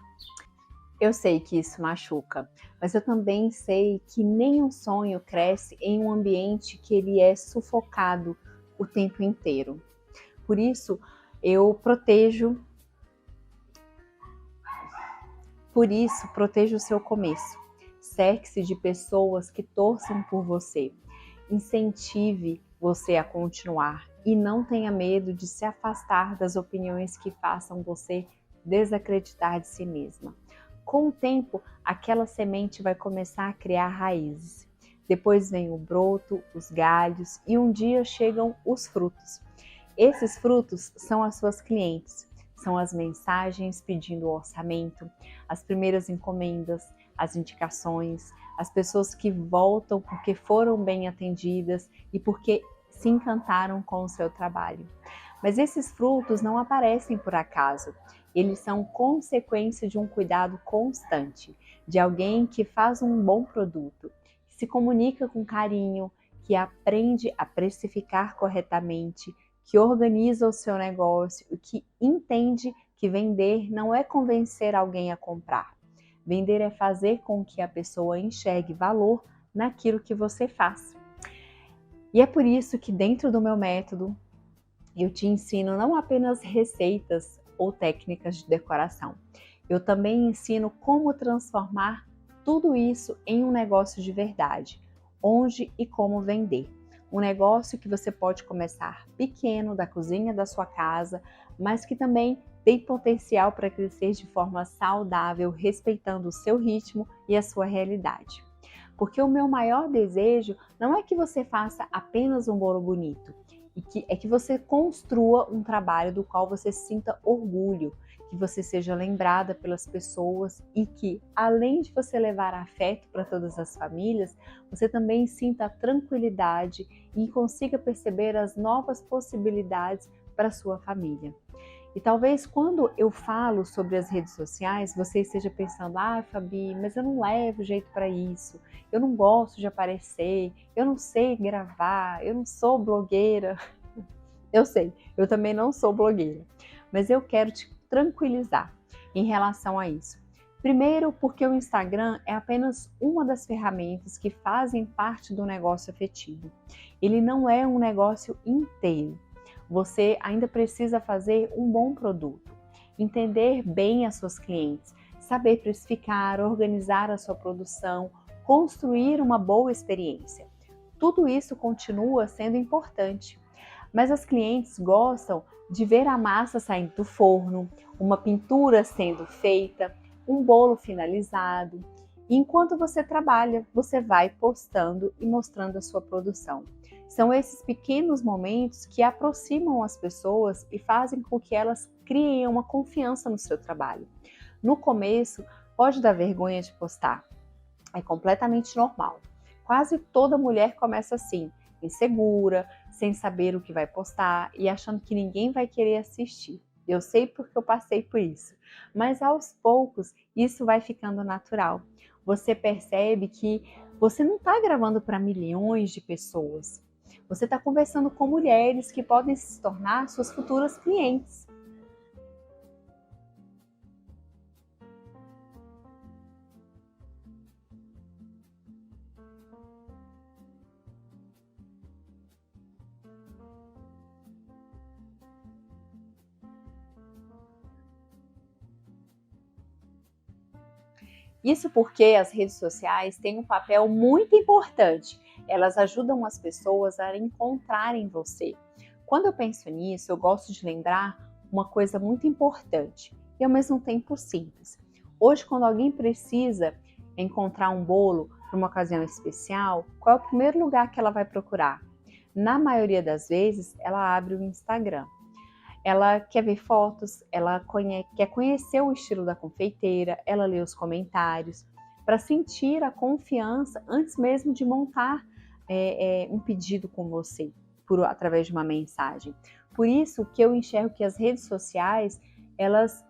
Speaker 1: Eu sei que isso machuca, mas eu também sei que nenhum sonho cresce em um ambiente que ele é sufocado o tempo inteiro. Por isso, protejo o seu começo. Cerque-se de pessoas que torçam por você. Incentive você a continuar e não tenha medo de se afastar das opiniões que façam você desacreditar de si mesma. Com o tempo, aquela semente vai começar a criar raízes. Depois vem o broto, os galhos e um dia chegam os frutos. Esses frutos são as suas clientes, são as mensagens pedindo orçamento, as primeiras encomendas, as indicações, as pessoas que voltam porque foram bem atendidas e porque se encantaram com o seu trabalho. Mas esses frutos não aparecem por acaso. Eles são consequência de um cuidado constante, de alguém que faz um bom produto, que se comunica com carinho, que aprende a precificar corretamente, que organiza o seu negócio e que entende que vender não é convencer alguém a comprar. Vender é fazer com que a pessoa enxergue valor naquilo que você faz. E é por isso que dentro do meu método, eu te ensino não apenas receitas ou técnicas de decoração. Eu também ensino como transformar tudo isso em um negócio de verdade, onde e como vender. Um negócio que você pode começar pequeno, da cozinha da sua casa, mas que também tem potencial para crescer de forma saudável, respeitando o seu ritmo e a sua realidade. Porque o meu maior desejo não é que você faça apenas um bolo bonito, é que você construa um trabalho do qual você sinta orgulho, que você seja lembrada pelas pessoas e que, além de você levar afeto para todas as famílias, você também sinta a tranquilidade e consiga perceber as novas possibilidades para a sua família. E talvez quando eu falo sobre as redes sociais, você esteja pensando, Fabi, mas eu não levo jeito para isso, eu não gosto de aparecer, eu não sei gravar, eu não sou blogueira. Eu sei, eu também não sou blogueira, mas eu quero te tranquilizar em relação a isso. Primeiro, porque o Instagram é apenas uma das ferramentas que fazem parte do negócio afetivo. Ele não é um negócio inteiro. Você ainda precisa fazer um bom produto, entender bem as suas clientes, saber precificar, organizar a sua produção, construir uma boa experiência. Tudo isso continua sendo importante, mas as clientes gostam de ver a massa saindo do forno, uma pintura sendo feita, um bolo finalizado. E enquanto você trabalha, você vai postando e mostrando a sua produção. São esses pequenos momentos que aproximam as pessoas e fazem com que elas criem uma confiança no seu trabalho. No começo, pode dar vergonha de postar. É completamente normal. Quase toda mulher começa assim, insegura, sem saber o que vai postar e achando que ninguém vai querer assistir. Eu sei porque eu passei por isso. Mas aos poucos, isso vai ficando natural. Você percebe que você não está gravando para milhões de pessoas. Você está conversando com mulheres que podem se tornar suas futuras clientes. Isso porque as redes sociais têm um papel muito importante. Elas ajudam as pessoas a encontrarem você. Quando eu penso nisso, eu gosto de lembrar uma coisa muito importante e ao mesmo tempo simples. Hoje, quando alguém precisa encontrar um bolo para uma ocasião especial, qual é o primeiro lugar que ela vai procurar? Na maioria das vezes, ela abre o Instagram. Ela quer ver fotos, ela quer conhecer o estilo da confeiteira, ela lê os comentários, para sentir a confiança antes mesmo de montar um pedido com você, através de uma mensagem. Por isso que eu enxergo que as redes sociais, elas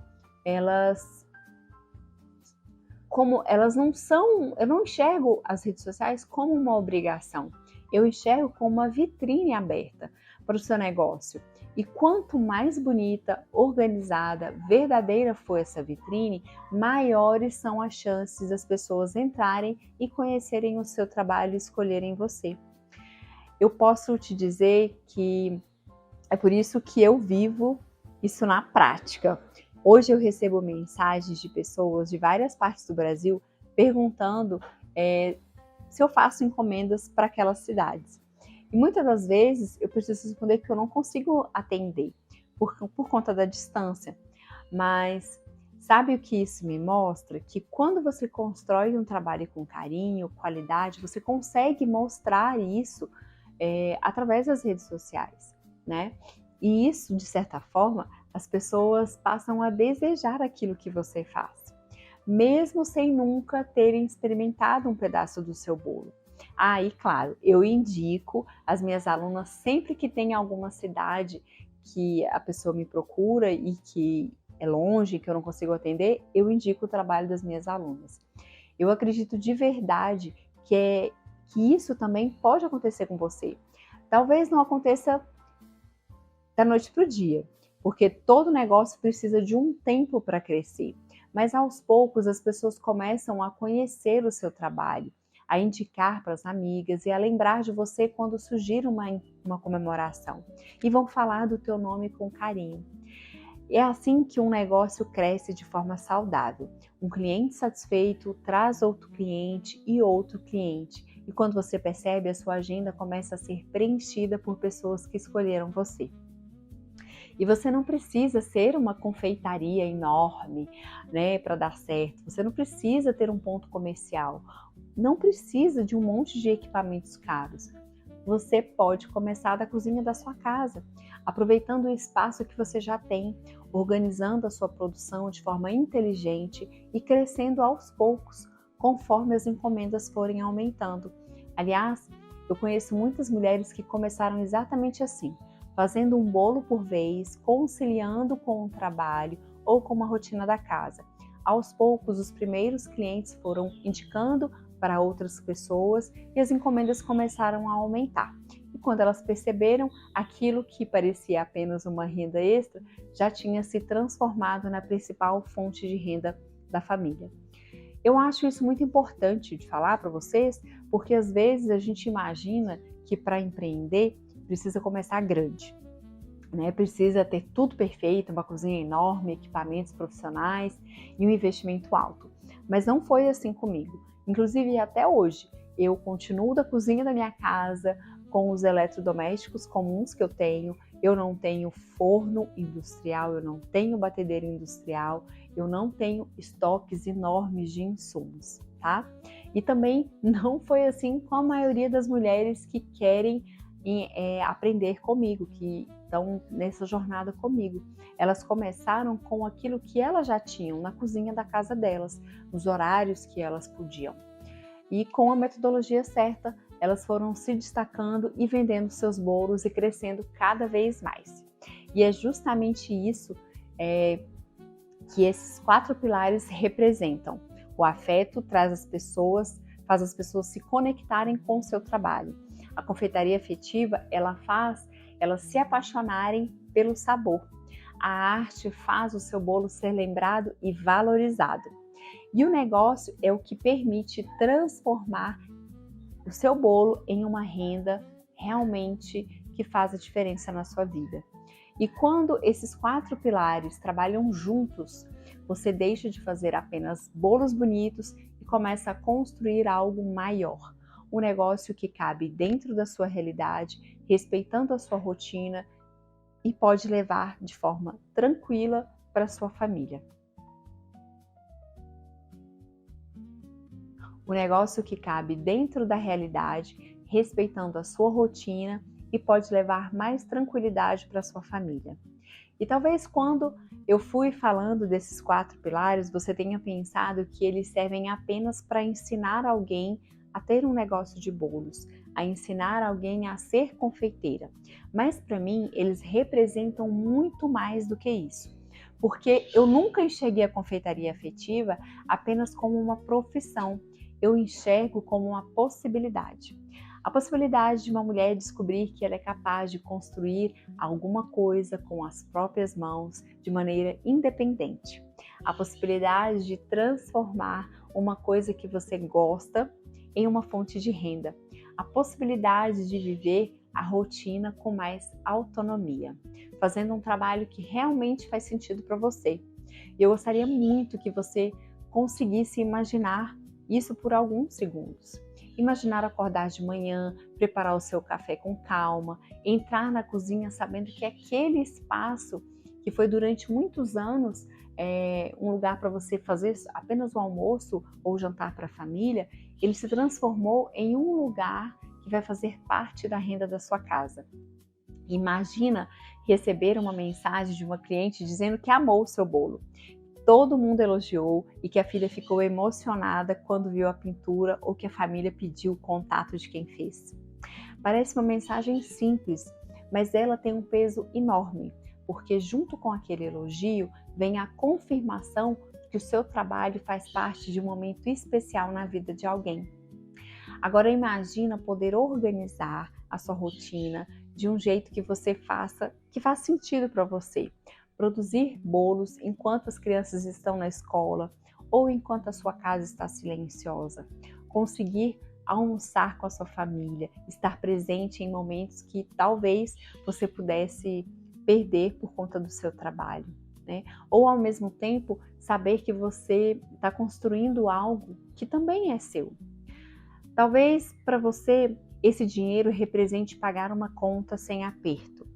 Speaker 1: não são, eu não enxergo as redes sociais como uma obrigação, eu enxergo como uma vitrine aberta para o seu negócio. E quanto mais bonita, organizada, verdadeira for essa vitrine, maiores são as chances das pessoas entrarem e conhecerem o seu trabalho e escolherem você. Eu posso te dizer que é por isso que eu vivo isso na prática. Hoje eu recebo mensagens de pessoas de várias partes do Brasil perguntando se eu faço encomendas para aquelas cidades. E muitas das vezes eu preciso responder que eu não consigo atender por conta da distância. Mas sabe o que isso me mostra? Que quando você constrói um trabalho com carinho, qualidade, você consegue mostrar isso através das redes sociais, né? E isso, de certa forma, as pessoas passam a desejar aquilo que você faz, mesmo sem nunca terem experimentado um pedaço do seu bolo. E claro, eu indico as minhas alunas sempre que tem alguma cidade que a pessoa me procura e que é longe, que eu não consigo atender, eu indico o trabalho das minhas alunas. Eu acredito de verdade que isso também pode acontecer com você. Talvez não aconteça da noite para o dia, porque todo negócio precisa de um tempo para crescer. Mas aos poucos as pessoas começam a conhecer o seu trabalho, a indicar para as amigas e a lembrar de você quando surgir uma comemoração. E vão falar do teu nome com carinho. É assim que um negócio cresce de forma saudável. Um cliente satisfeito traz outro cliente e outro cliente. E quando você percebe, a sua agenda começa a ser preenchida por pessoas que escolheram você. E você não precisa ser uma confeitaria enorme, né, para dar certo. Você não precisa ter um ponto comercial. Não precisa de um monte de equipamentos caros. Você pode começar da cozinha da sua casa, aproveitando o espaço que você já tem, organizando a sua produção de forma inteligente e crescendo aos poucos, conforme as encomendas forem aumentando. Aliás, eu conheço muitas mulheres que começaram exatamente assim, fazendo um bolo por vez, conciliando com o trabalho ou com uma rotina da casa. Aos poucos, os primeiros clientes foram indicando para outras pessoas e as encomendas começaram a aumentar. E quando elas perceberam, aquilo que parecia apenas uma renda extra já tinha se transformado na principal fonte de renda da família. Eu acho isso muito importante de falar para vocês, porque às vezes a gente imagina que para empreender precisa começar grande, né? Precisa ter tudo perfeito, uma cozinha enorme, equipamentos profissionais e um investimento alto. Mas não foi assim comigo. Inclusive, até hoje, eu continuo da cozinha da minha casa com os eletrodomésticos comuns que eu tenho. Eu não tenho forno industrial, eu não tenho batedeira industrial, eu não tenho estoques enormes de insumos, tá? E também não foi assim com a maioria das mulheres que querem aprender comigo, que estão nessa jornada comigo. Elas começaram com aquilo que elas já tinham na cozinha da casa delas, nos horários que elas podiam. E com a metodologia certa, elas foram se destacando e vendendo seus bolos e crescendo cada vez mais. E é justamente isso que esses 4 pilares representam. O afeto faz as pessoas se conectarem com o seu trabalho. A confeitaria afetiva, ela faz elas se apaixonarem pelo sabor. A arte faz o seu bolo ser lembrado e valorizado. E o negócio é o que permite transformar o seu bolo em uma renda realmente que faz a diferença na sua vida. E quando esses 4 pilares trabalham juntos, você deixa de fazer apenas bolos bonitos e começa a construir algo maior. Um negócio que cabe dentro da sua realidade, respeitando a sua rotina e pode levar de forma tranquila para sua família. Um negócio que cabe dentro da realidade, respeitando a sua rotina e pode levar mais tranquilidade para sua família. E talvez quando eu fui falando desses 4 pilares, você tenha pensado que eles servem apenas para ensinar alguém a ter um negócio de bolos, a ensinar alguém a ser confeiteira. Mas para mim, eles representam muito mais do que isso. Porque eu nunca enxerguei a confeitaria afetiva apenas como uma profissão. Eu enxergo como uma possibilidade. A possibilidade de uma mulher descobrir que ela é capaz de construir alguma coisa com as próprias mãos de maneira independente. A possibilidade de transformar uma coisa que você gosta em uma fonte de renda. A possibilidade de viver a rotina com mais autonomia, fazendo um trabalho que realmente faz sentido para você. E eu gostaria muito que você conseguisse imaginar isso por alguns segundos. Imaginar acordar de manhã, preparar o seu café com calma, entrar na cozinha sabendo que aquele espaço que foi durante muitos anos um lugar para você fazer apenas o almoço ou jantar para a família, ele se transformou em um lugar que vai fazer parte da renda da sua casa. Imagina receber uma mensagem de uma cliente dizendo que amou o seu bolo. Todo mundo elogiou e que a filha ficou emocionada quando viu a pintura ou que a família pediu o contato de quem fez. Parece uma mensagem simples, mas ela tem um peso enorme, porque junto com aquele elogio vem a confirmação que o seu trabalho faz parte de um momento especial na vida de alguém. Agora imagina poder organizar a sua rotina de um jeito que você faça, que faz sentido para você. Produzir bolos enquanto as crianças estão na escola ou enquanto a sua casa está silenciosa. Conseguir almoçar com a sua família, estar presente em momentos que talvez você pudesse perder por conta do seu trabalho, né? Ou ao mesmo tempo saber que você está construindo algo que também é seu. Talvez para você esse dinheiro represente pagar uma conta sem aperto.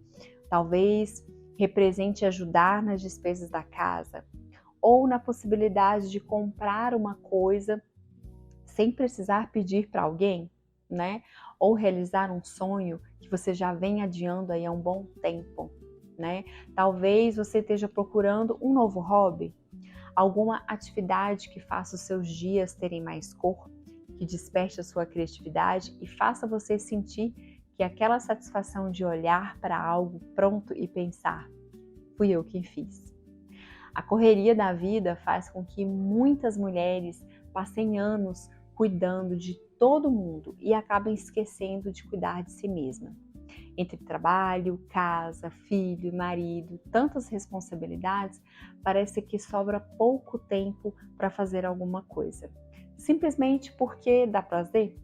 Speaker 1: Talvez represente ajudar nas despesas da casa ou na possibilidade de comprar uma coisa sem precisar pedir para alguém, né? Ou realizar um sonho que você já vem adiando aí há um bom tempo, né? Talvez você esteja procurando um novo hobby, alguma atividade que faça os seus dias terem mais cor, que desperte a sua criatividade e faça você sentir que aquela satisfação de olhar para algo pronto e pensar, fui eu quem fiz. A correria da vida faz com que muitas mulheres passem anos cuidando de todo mundo e acabem esquecendo de cuidar de si mesma. Entre trabalho, casa, filho, marido, tantas responsabilidades, parece que sobra pouco tempo para fazer alguma coisa. Simplesmente porque dá prazer?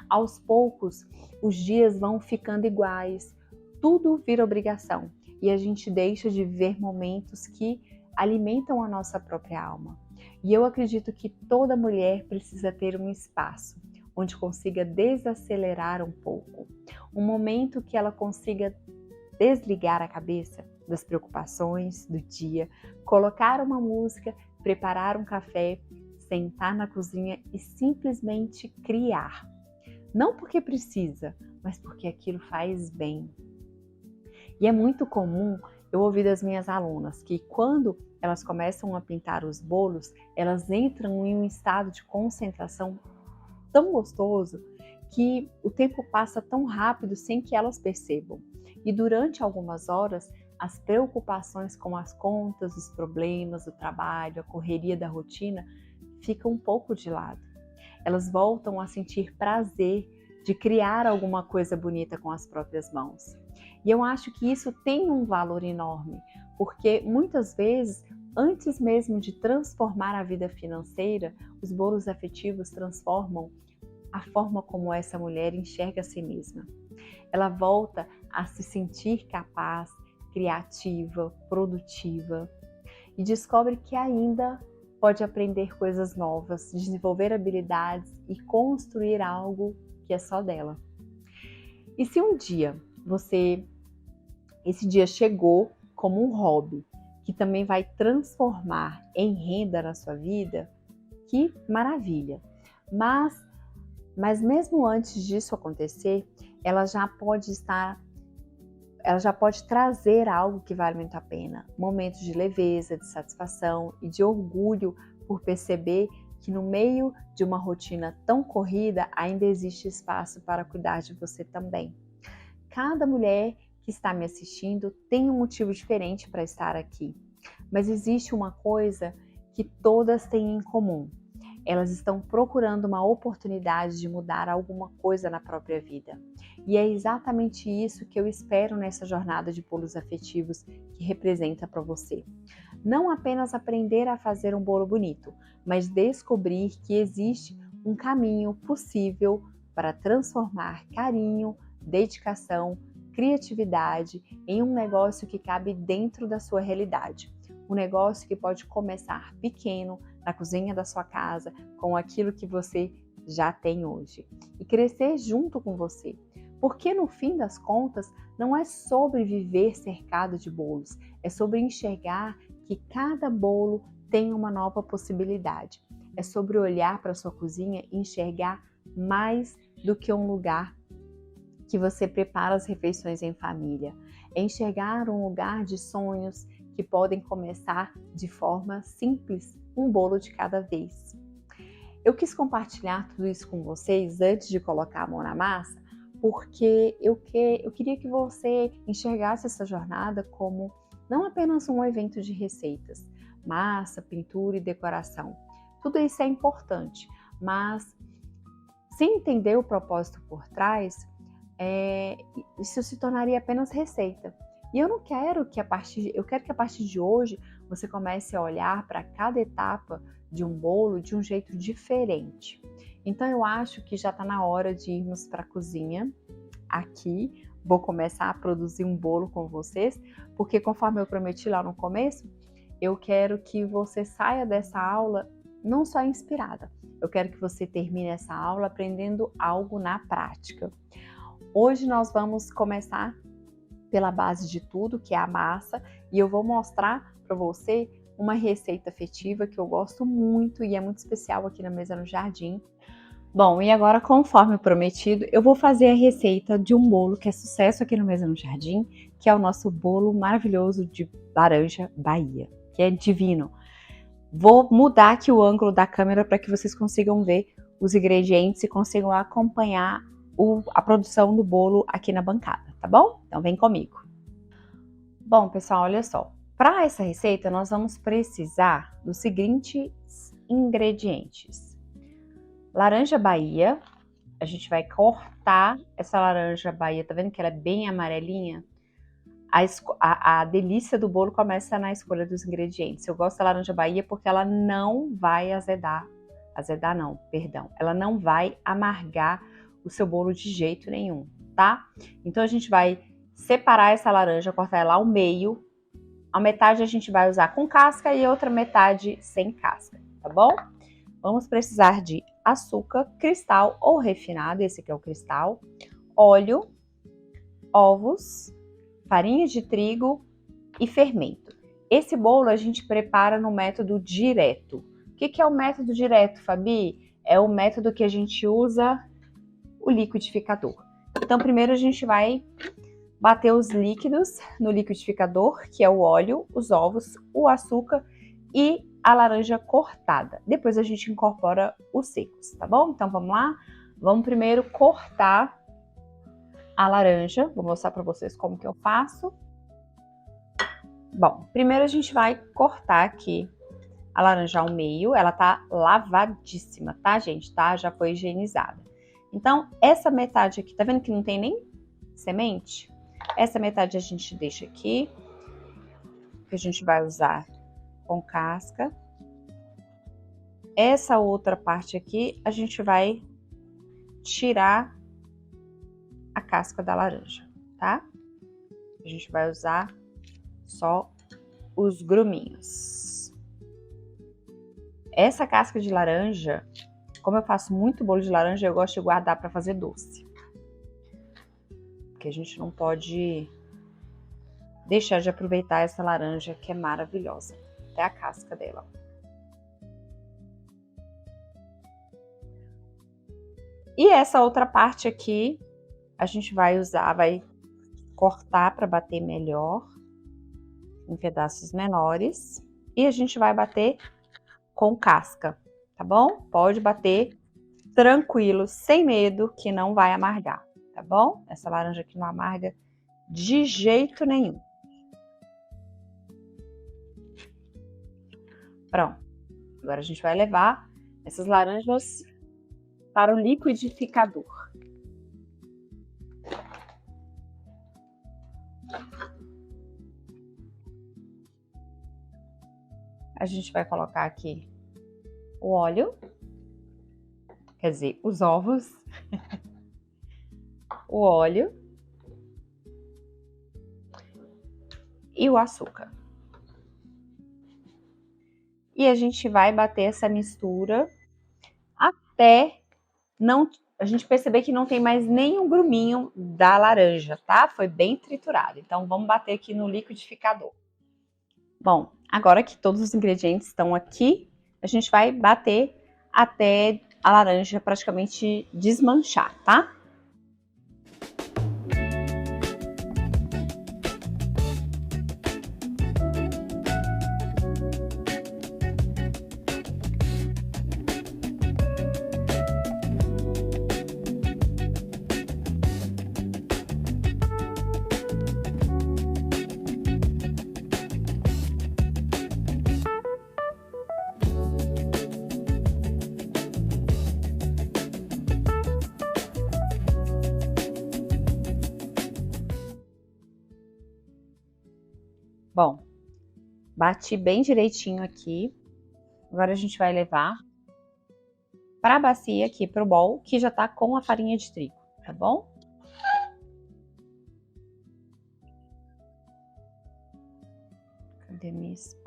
Speaker 1: Aos poucos, os dias vão ficando iguais, tudo vira obrigação e a gente deixa de viver momentos que alimentam a nossa própria alma. E eu acredito que toda mulher precisa ter um espaço onde consiga desacelerar um pouco, um momento que ela consiga desligar a cabeça das preocupações do dia, colocar uma música, preparar um café, sentar na cozinha e simplesmente criar. Não porque precisa, mas porque aquilo faz bem. E é muito comum eu ouvir das minhas alunas que quando elas começam a pintar os bolos, elas entram em um estado de concentração tão gostoso que o tempo passa tão rápido sem que elas percebam. E durante algumas horas, as preocupações com as contas, os problemas, o trabalho, a correria da rotina ficam um pouco de lado. Elas voltam a sentir prazer de criar alguma coisa bonita com as próprias mãos. E eu acho que isso tem um valor enorme, porque muitas vezes, antes mesmo de transformar a vida financeira, os bolos afetivos transformam a forma como essa mulher enxerga a si mesma. Ela volta a se sentir capaz, criativa, produtiva e descobre que ainda pode aprender coisas novas, desenvolver habilidades e construir algo que é só dela. E se um dia esse dia chegou como um hobby, que também vai transformar em renda na sua vida, que maravilha! Mas mesmo antes disso acontecer, ela já pode trazer algo que vale muito a pena. Momentos de leveza, de satisfação e de orgulho por perceber que no meio de uma rotina tão corrida ainda existe espaço para cuidar de você também. Cada mulher que está me assistindo tem um motivo diferente para estar aqui, mas existe uma coisa que todas têm em comum. Elas estão procurando uma oportunidade de mudar alguma coisa na própria vida. E é exatamente isso que eu espero nessa jornada de bolos afetivos que representa para você. Não apenas aprender a fazer um bolo bonito, mas descobrir que existe um caminho possível para transformar carinho, dedicação, criatividade em um negócio que cabe dentro da sua realidade. Um negócio que pode começar pequeno, na cozinha da sua casa, com aquilo que você já tem hoje. E crescer junto com você. Porque no fim das contas, não é sobre viver cercado de bolos, é sobre enxergar que cada bolo tem uma nova possibilidade. É sobre olhar para a sua cozinha e enxergar mais do que um lugar que você prepara as refeições em família. É enxergar um lugar de sonhos que podem começar de forma simples, um bolo de cada vez. Eu quis compartilhar tudo isso com vocês antes de colocar a mão na massa, porque eu queria que você enxergasse essa jornada como não apenas um evento de receitas, massa, pintura e decoração. Tudo isso é importante, mas sem entender o propósito por trás, isso se tornaria apenas receita. E eu quero que a partir de hoje você comece a olhar para cada etapa de um bolo de um jeito diferente. Então eu acho que já está na hora de irmos para a cozinha. Aqui vou começar a produzir um bolo com vocês, porque conforme eu prometi lá no começo, eu quero que você saia dessa aula não só inspirada, eu quero que você termine essa aula aprendendo algo na prática. Hoje nós vamos começar pela base de tudo, que é a massa, e eu vou mostrar para você uma receita afetiva que eu gosto muito e é muito especial aqui na Mesa no Jardim. Bom, e agora, conforme prometido, eu vou fazer a receita de um bolo que é sucesso aqui no Mesa no Jardim, que é o nosso bolo maravilhoso de laranja Bahia, que é divino. Vou mudar aqui o ângulo da câmera para que vocês consigam ver os ingredientes e consigam acompanhar a produção do bolo aqui na bancada, tá bom? Então vem comigo. Bom, pessoal, olha só. Para essa receita, nós vamos precisar dos seguintes ingredientes. Laranja Bahia. A gente vai cortar essa laranja Bahia. Tá vendo que ela é bem amarelinha? A delícia do bolo começa na escolha dos ingredientes. Eu gosto da laranja Bahia porque ela não vai ela não vai amargar o seu bolo de jeito nenhum, tá? Então a gente vai separar essa laranja, cortar ela ao meio. A metade a gente vai usar com casca e a outra metade sem casca, tá bom? Vamos precisar de açúcar cristal ou refinado, esse aqui é o cristal, óleo, ovos, farinha de trigo e fermento. Esse bolo a gente prepara no método direto. O que é o método direto, Fabi? É o método que a gente usa o liquidificador. Então, primeiro a gente vai bater os líquidos no liquidificador, que é o óleo, os ovos, o açúcar e a laranja cortada. Depois a gente incorpora os secos, tá bom? Então, vamos lá? Vamos primeiro cortar a laranja. Vou mostrar para vocês como que eu faço. Bom, primeiro a gente vai cortar aqui a laranja ao meio. Ela tá lavadíssima, tá, gente? Tá? Já foi higienizada. Então, essa metade aqui, tá vendo que não tem nem semente? Essa metade a gente deixa aqui, que a gente vai usar com casca. Essa outra parte aqui, a gente vai tirar a casca da laranja, tá? A gente vai usar Só os gruminhos. Essa casca de laranja, como eu faço muito bolo de laranja, eu gosto de guardar para fazer doce. Porque a gente não pode deixar de aproveitar essa laranja que é maravilhosa. Até a casca dela. E essa outra parte aqui, a gente vai cortar para bater melhor, em pedaços menores. E a gente vai bater com casca, tá bom? Pode bater tranquilo, sem medo, que não vai amargar, tá bom? Essa laranja aqui não amarga de jeito nenhum. Pronto. Agora a gente vai levar essas laranjas para o liquidificador. A gente vai colocar aqui o óleo, quer dizer, os ovos, o óleo e o açúcar. E a gente vai bater essa mistura até a gente perceber que não tem mais nenhum gruminho da laranja, tá? Foi bem triturado. Então, vamos bater aqui no liquidificador. Bom, agora que todos os ingredientes estão aqui, a gente vai bater até a laranja praticamente desmanchar, tá? Bom, bati bem direitinho aqui. Agora a gente vai levar para a bacia aqui, para o bowl, que já tá com a farinha de trigo, tá bom? Cadê minha espátula?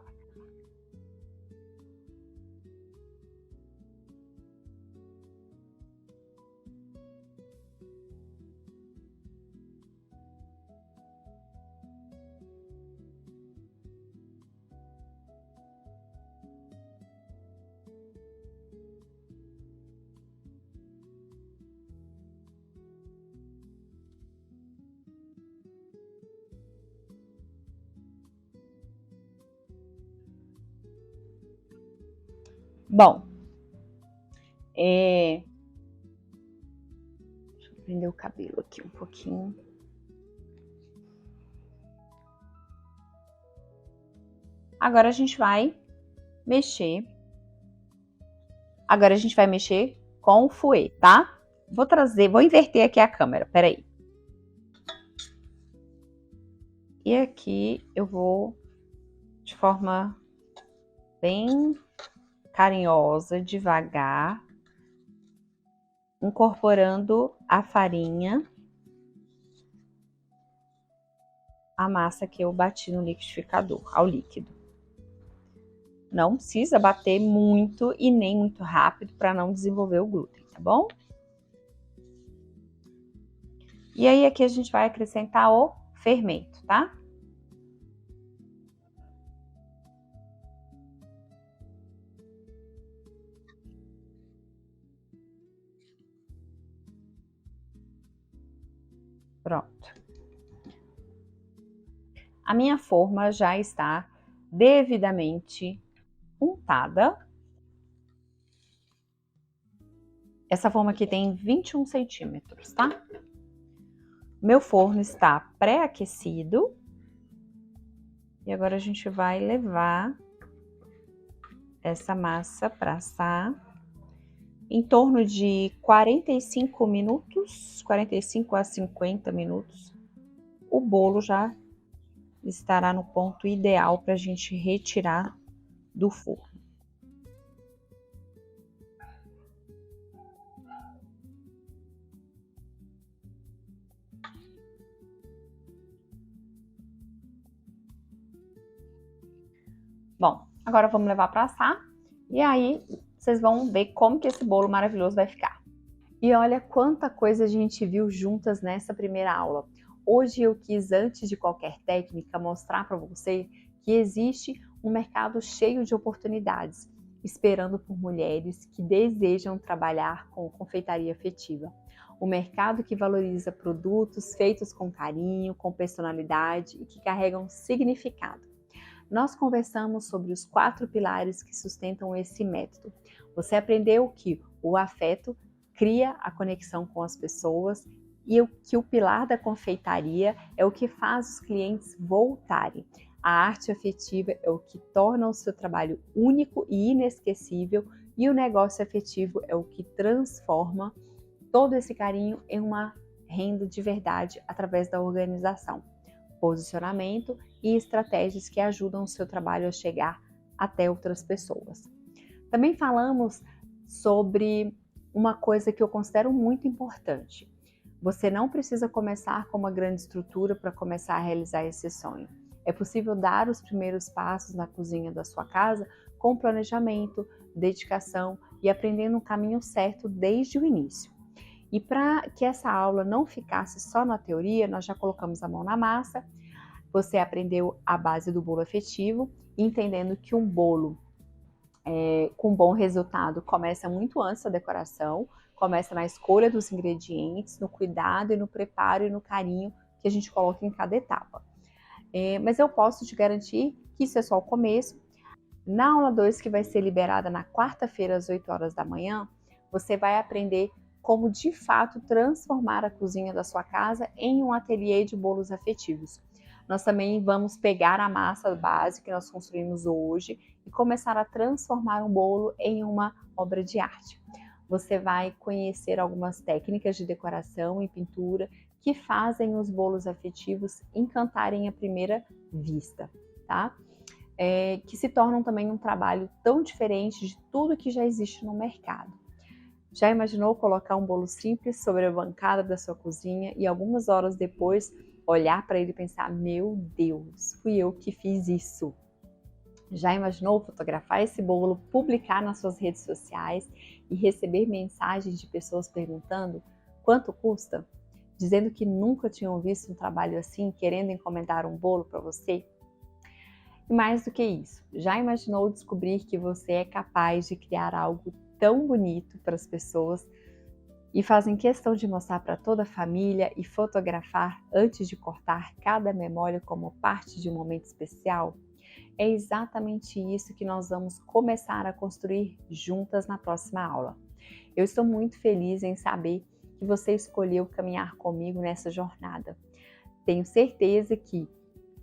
Speaker 1: Bom, deixa eu prender o cabelo aqui um pouquinho. Agora a gente vai mexer. Agora a gente vai mexer com o fouet, tá? Vou inverter aqui a câmera, peraí. E aqui eu vou de forma bem carinhosa, devagar, incorporando a farinha, a massa que eu bati no liquidificador, ao líquido. Não precisa bater muito e nem muito rápido para não desenvolver o glúten, tá bom? E aí aqui a gente vai acrescentar o fermento, tá? Pronto. A minha forma já está devidamente untada. Essa forma aqui tem 21 centímetros, tá? Meu forno está pré-aquecido. E agora a gente vai levar essa massa para assar em torno de 45 minutos, 45 a 50 minutos. O bolo já estará no ponto ideal para a gente retirar do forno. Agora vamos levar para assar e aí vocês vão ver como que esse bolo maravilhoso vai ficar. E olha quanta coisa a gente viu juntas nessa primeira aula. Hoje eu quis, antes de qualquer técnica, mostrar para você que existe um mercado cheio de oportunidades, esperando por mulheres que desejam trabalhar com confeitaria afetiva. Um mercado que valoriza produtos feitos com carinho, com personalidade e que carregam significado. Nós conversamos sobre os 4 pilares que sustentam esse método. Você aprendeu que o afeto cria a conexão com as pessoas e que o pilar da confeitaria é o que faz os clientes voltarem. A arte afetiva é o que torna o seu trabalho único e inesquecível e o negócio afetivo é o que transforma todo esse carinho em uma renda de verdade através da organização, posicionamento e estratégias que ajudam o seu trabalho a chegar até outras pessoas. Também falamos sobre uma coisa que eu considero muito importante. Você não precisa começar com uma grande estrutura para começar a realizar esse sonho. É possível dar os primeiros passos na cozinha da sua casa com planejamento, dedicação e aprendendo o caminho certo desde o início. E para que essa aula não ficasse só na teoria, nós já colocamos a mão na massa. Você aprendeu a base do bolo afetivo, entendendo que um bolo com bom resultado começa muito antes da decoração, começa na escolha dos ingredientes, no cuidado e no preparo e no carinho que a gente coloca em cada etapa. Mas eu posso te garantir que isso é só o começo. Na aula 2, que vai ser liberada na quarta-feira às 8 horas da manhã, você vai aprender como de fato transformar a cozinha da sua casa em um ateliê de bolos afetivos. Nós também vamos pegar a massa base que nós construímos hoje e começar a transformar um bolo em uma obra de arte. Você vai conhecer algumas técnicas de decoração e pintura que fazem os bolos afetivos encantarem à primeira vista, tá? Que se tornam também um trabalho tão diferente de tudo que já existe no mercado. Já imaginou colocar um bolo simples sobre a bancada da sua cozinha e algumas horas depois olhar para ele e pensar: meu Deus, fui eu que fiz isso? Já imaginou fotografar esse bolo, publicar nas suas redes sociais e receber mensagens de pessoas perguntando quanto custa? Dizendo que nunca tinham visto um trabalho assim, querendo encomendar um bolo para você? E mais do que isso, já imaginou descobrir que você é capaz de criar algo tão bonito para as pessoas e fazem questão de mostrar para toda a família e fotografar antes de cortar cada memória como parte de um momento especial? É exatamente isso que nós vamos começar a construir juntas na próxima aula. Eu estou muito feliz em saber que você escolheu caminhar comigo nessa jornada. Tenho certeza que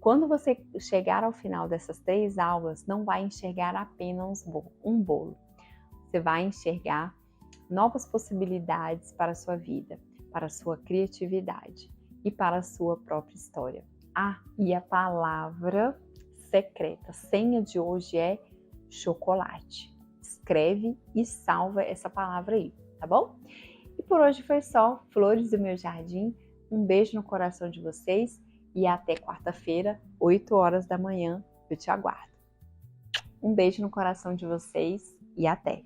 Speaker 1: quando você chegar ao final dessas 3 aulas, não vai enxergar apenas um bolo. Você vai enxergar novas possibilidades para a sua vida, para a sua criatividade e para a sua própria história. E a palavra secreta, senha de hoje é chocolate. Escreve e salva essa palavra aí, tá bom? E por hoje foi só, flores do meu jardim. Um beijo no coração de vocês e até quarta-feira, 8 horas da manhã, eu te aguardo. Um beijo no coração de vocês e até!